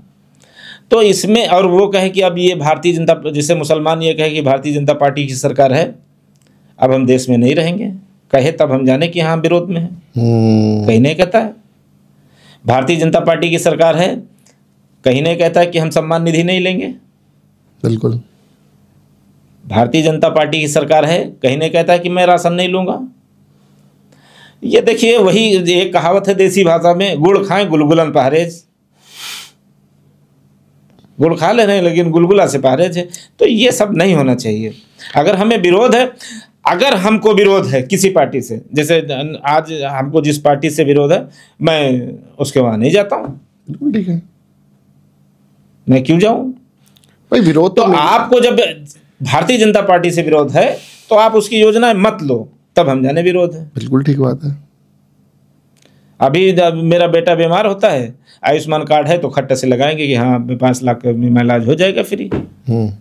तो इसमें और वो कहे कि अब ये भारतीय जनता, जैसे मुसलमान ये कहे कि भारतीय जनता पार्टी की सरकार है अब हम देश में नहीं रहेंगे, कहे तब हम जाने कि हाँ विरोध में है। कहीं नहीं कहता है भारतीय जनता पार्टी की सरकार है, कहीं नहीं कहता है कि हम सम्मान निधि नहीं लेंगे। बिल्कुल। भारतीय जनता पार्टी की सरकार है, कहीं नहीं कहता है कि मैं राशन नहीं लूंगा। ये देखिए वही एक कहावत है देसी भाषा में, गुड़ खाएं गुलगुलन परहेज। गुड़ खा ले रहे हैं लेकिन गुलगुला से परहेज है। तो ये सब नहीं होना चाहिए। अगर हमें विरोध है, अगर हमको विरोध है किसी पार्टी से, जैसे आज हमको जिस पार्टी से विरोध है मैं उसके वहाँ नहीं जाता हूँ। ठीक है, मैं क्यों जाऊँ भाई? विरोध तो आपको जब भारतीय जनता पार्टी से विरोध है तो आप उसकी योजना मत लो, तब हम जाने विरोध है। बिल्कुल ठीक बात है। अभी मेरा बेटा बीमार होता है, आयुष्मान कार्ड है तो खट्टा से लगाएंगे कि हाँ 5 लाख में इलाज हो जाएगा फ्री।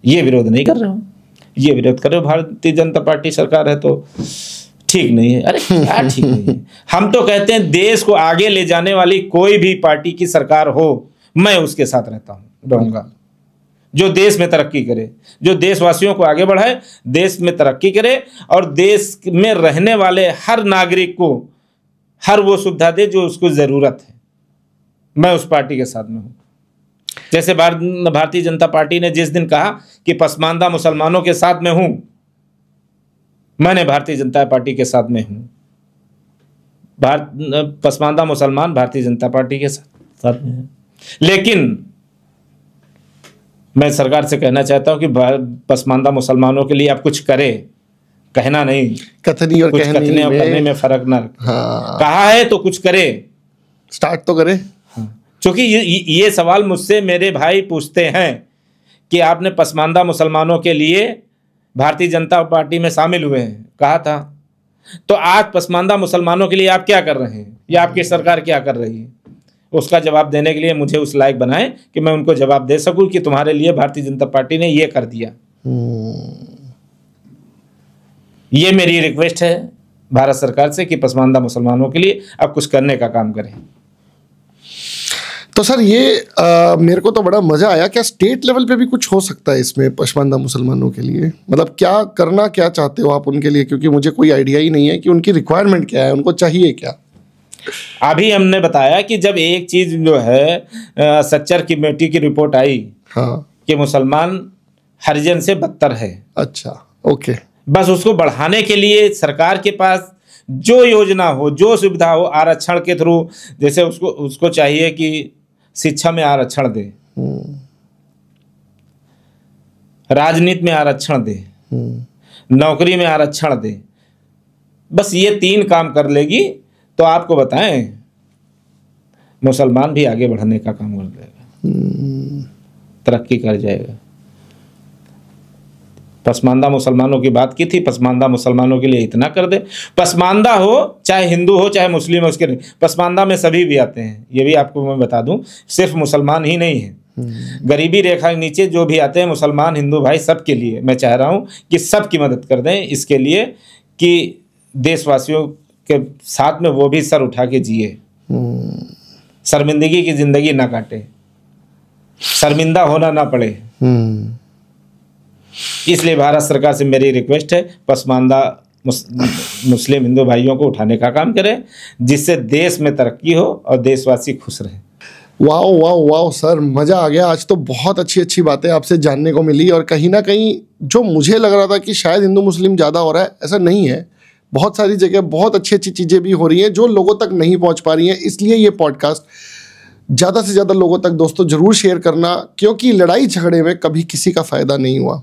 ये विरोध नहीं कर रहे हो, ये विरोध कर रहे हो भारतीय जनता पार्टी सरकार है तो ठीक नहीं है। अरे क्या ठीक नहीं है? हम तो कहते हैं देश को आगे ले जाने वाली कोई भी पार्टी की सरकार हो, मैं उसके साथ रहूंगा। जो देश में तरक्की करे, जो देशवासियों को आगे बढ़ाए, देश में तरक्की करे और देश में रहने वाले हर नागरिक को हर वो सुविधा दे जो उसको ज़रूरत है, मैं उस पार्टी के साथ में हूँ। जैसे भारतीय जनता पार्टी ने जिस दिन कहा कि पसमानदा मुसलमानों के साथ में हूँ, मैंने भारतीय जनता पार्टी के साथ में हूँ। पसमानदा मुसलमान भारतीय जनता पार्टी के साथ में है। लेकिन मैं सरकार से कहना चाहता हूँ कि पसमानदा मुसलमानों के लिए आप कुछ करे, कहना नहीं, कथनी और कुछ कथने और करने में फर्क ना। हाँ। कहा है तो कुछ करे। स्टार्ट तो करें। क्योंकि ये सवाल मुझसे मेरे भाई पूछते हैं कि आपने पसमानदा मुसलमानों के लिए भारतीय जनता पार्टी में शामिल हुए हैं, कहा था, तो आज पसमानदा मुसलमानों के लिए आप क्या कर रहे हैं या आपकी सरकार क्या कर रही है, उसका जवाब देने के लिए मुझे उस लायक बनाएं कि मैं उनको जवाब दे सकूं कि तुम्हारे लिए भारतीय जनता पार्टी ने ये कर दिया। ये मेरी रिक्वेस्ट है भारत सरकार से कि पसमानदा मुसलमानों के लिए अब कुछ करने का काम करें। तो सर ये मेरे को तो बड़ा मजा आया। क्या स्टेट लेवल पे भी कुछ हो सकता है इसमें पसमानदा मुसलमानों के लिए? मतलब क्या करना क्या चाहते हो आप उनके लिए, क्योंकि मुझे कोई आइडिया ही नहीं है कि उनकी रिक्वायरमेंट क्या है, उनको चाहिए क्या। अभी हमने बताया कि जब एक चीज जो है सच्चर कमेटी की रिपोर्ट आई, हाँ, कि मुसलमान हरिजन से बदतर है। अच्छा, ओके। बस उसको बढ़ाने के लिए सरकार के पास जो योजना हो, जो सुविधा हो, आरक्षण के थ्रू, जैसे उसको चाहिए कि शिक्षा में आरक्षण दे, राजनीति में आरक्षण दे, नौकरी में आरक्षण दे, बस ये 3 काम कर लेगी तो आपको बताएं मुसलमान भी आगे बढ़ने का काम कर देगा, तरक्की कर जाएगा। पसमानदा मुसलमानों की बात की थी, पसमानदा मुसलमानों के लिए इतना कर दे। पसमानदा हो चाहे हिंदू हो चाहे मुस्लिम हो, उसके पसमानदा में सभी भी आते हैं, ये भी आपको मैं बता दूं, सिर्फ मुसलमान ही नहीं है, गरीबी रेखा के नीचे जो भी आते हैं मुसलमान हिंदू भाई, सबके लिए मैं चाह रहा हूं कि सबकी मदद कर दें इसके लिए कि देशवासियों के साथ में वो भी सर उठा के जिए, शर्मिंदगी की जिंदगी ना काटे, शर्मिंदा होना ना पड़े। इसलिए भारत सरकार से मेरी रिक्वेस्ट है, पसमानदा मुस्लिम हिंदू भाइयों को उठाने का काम करें, जिससे देश में तरक्की हो और देशवासी खुश रहे। वाओ वाओ वाओ सर, मज़ा आ गया। आज तो बहुत अच्छी अच्छी बातें आपसे जानने को मिली, और कहीं ना कहीं जो मुझे लग रहा था कि शायद हिंदू मुस्लिम ज़्यादा हो रहा है, ऐसा नहीं है। बहुत सारी जगह बहुत अच्छी अच्छी चीज़ें भी हो रही हैं जो लोगों तक नहीं पहुंच पा रही हैं। इसलिए ये पॉडकास्ट ज़्यादा से ज़्यादा लोगों तक दोस्तों ज़रूर शेयर करना, क्योंकि लड़ाई झगड़े में कभी किसी का फ़ायदा नहीं हुआ।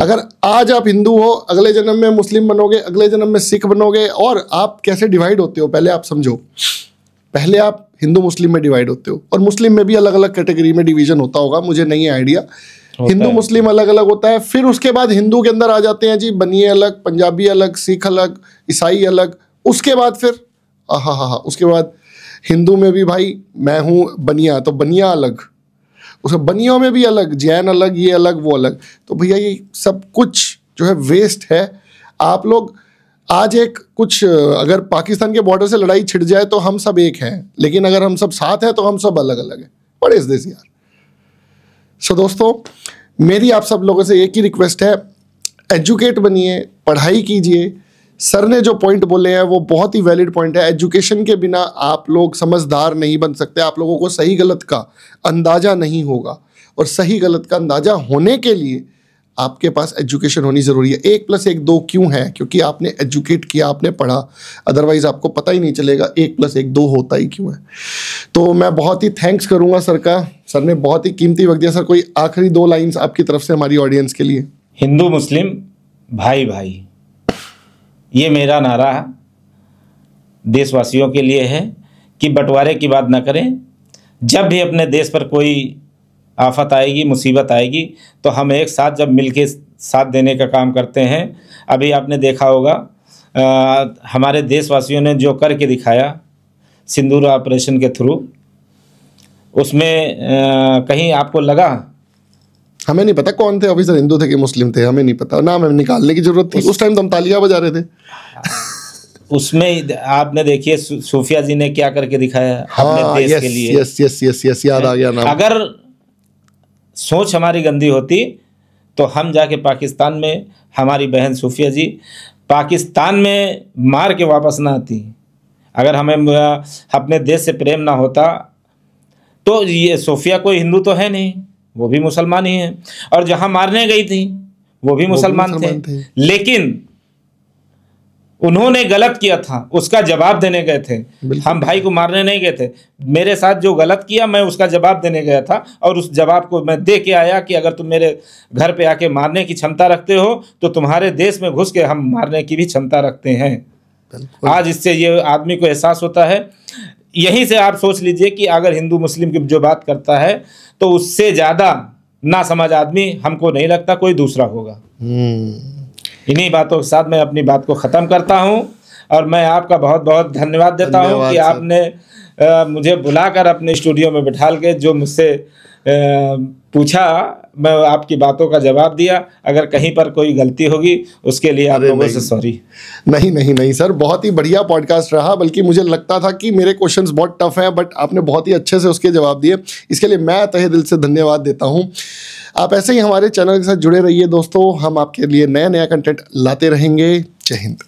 अगर आज आप हिंदू हो, अगले जन्म में मुस्लिम बनोगे, अगले जन्म में सिख बनोगे, और आप कैसे डिवाइड होते हो पहले आप समझो। पहले आप हिंदू मुस्लिम में डिवाइड होते हो, और मुस्लिम में भी अलग अलग कैटेगरी में डिवीजन होता होगा, मुझे नहीं है आइडिया। हिंदू मुस्लिम अलग अलग होता है। फिर उसके बाद हिंदू के अंदर आ जाते हैं जी बनिए अलग, पंजाबी अलग, सिख अलग, ईसाई अलग। उसके बाद फिर उसके बाद हिंदू में भी भाई मैं हूँ बनिया, तो बनिया अलग, उसके बनियों में भी अलग, जैन अलग, ये अलग वो अलग। तो भैया ये सब कुछ जो है वेस्ट है। आप लोग आज एक कुछ अगर पाकिस्तान के बॉर्डर से लड़ाई छिड़ जाए तो हम सब एक हैं, लेकिन अगर हम सब साथ हैं तो हम सब अलग अलग हैं। व्हाट इज दिस यार। सो दोस्तों, मेरी आप सब लोगों से एक ही रिक्वेस्ट है, एजुकेट बनिए, पढ़ाई कीजिए। सर ने जो पॉइंट बोले हैं वो बहुत ही वैलिड पॉइंट है। एजुकेशन के बिना आप लोग समझदार नहीं बन सकते। आप लोगों को सही गलत का अंदाज़ा नहीं होगा, और सही गलत का अंदाज़ा होने के लिए आपके पास एजुकेशन होनी ज़रूरी है। 1+1 2 क्यों है? क्योंकि आपने एजुकेट किया, आपने पढ़ा, अदरवाइज़ आपको पता ही नहीं चलेगा 1+1 2 होता ही क्यों है। तो मैं बहुत ही थैंक्स करूँगा सर का, सर ने बहुत ही कीमती वक्त दिया। सर कोई आखिरी 2 लाइन्स आपकी तरफ से हमारी ऑडियंस के लिए। हिंदू मुस्लिम भाई भाई, ये मेरा नारा देशवासियों के लिए है कि बंटवारे की बात ना करें। जब भी अपने देश पर कोई आफत आएगी, मुसीबत आएगी, तो हम एक साथ जब मिलके साथ देने का काम करते हैं। अभी आपने देखा होगा हमारे देशवासियों ने जो करके दिखाया सिंदूर ऑपरेशन के थ्रू, उसमें कहीं आपको लगा? हमें नहीं पता कौन थे ऑफिसर, हिंदू थे कि मुस्लिम थे, हमें नहीं पता। नाम हमें निकालने की जरूरत थी। उस टाइम तो हम तालियां बजा रहे थे। उसमें आपने देखिए सूफिया जी ने क्या करके दिखाया अपने देश के लिए। यस याद आ गया नाम। अगर सोच हमारी गंदी होती तो हम जाके पाकिस्तान में, हमारी बहन सूफिया जी पाकिस्तान में मार के वापस ना आती। अगर हमें अपने देश से प्रेम ना होता तो ये सूफिया कोई हिंदू तो है नहीं, वो भी मुसलमान ही है। और जहां मारने गई थी वो भी मुसलमान थे। लेकिन उन्होंने गलत किया था, उसका जवाब देने गए थे। हम भाई को मारने नहीं गए थे। मेरे साथ जो गलत किया मैं उसका जवाब देने गया था, और उस जवाब को मैं दे के आया कि अगर तुम मेरे घर पे आके मारने की क्षमता रखते हो तो तुम्हारे देश में घुस के हम मारने की भी क्षमता रखते हैं। आज इससे ये आदमी को एहसास होता है। यहीं से आप सोच लीजिए कि अगर हिंदू मुस्लिम की जो बात करता है तो उससे ज़्यादा ना समझ आदमी हमको नहीं लगता कोई दूसरा होगा। इन्हीं बातों के साथ मैं अपनी बात को ख़त्म करता हूँ और मैं आपका बहुत बहुत धन्यवाद देता हूँ कि आपने मुझे बुलाकर अपने स्टूडियो में बिठाल के जो मुझसे पूछा, मैं आपकी बातों का जवाब दिया। अगर कहीं पर कोई गलती होगी उसके लिए आप लोगों से सॉरी। नहीं नहीं नहीं सर, बहुत ही बढ़िया पॉडकास्ट रहा। बल्कि मुझे लगता था कि मेरे क्वेश्चंस बहुत टफ हैं, बट आपने बहुत ही अच्छे से उसके जवाब दिए। इसके लिए मैं तहे दिल से धन्यवाद देता हूँ। आप ऐसे ही हमारे चैनल के साथ जुड़े रहिए दोस्तों, हम आपके लिए नया नया कंटेंट लाते रहेंगे। जय हिंद।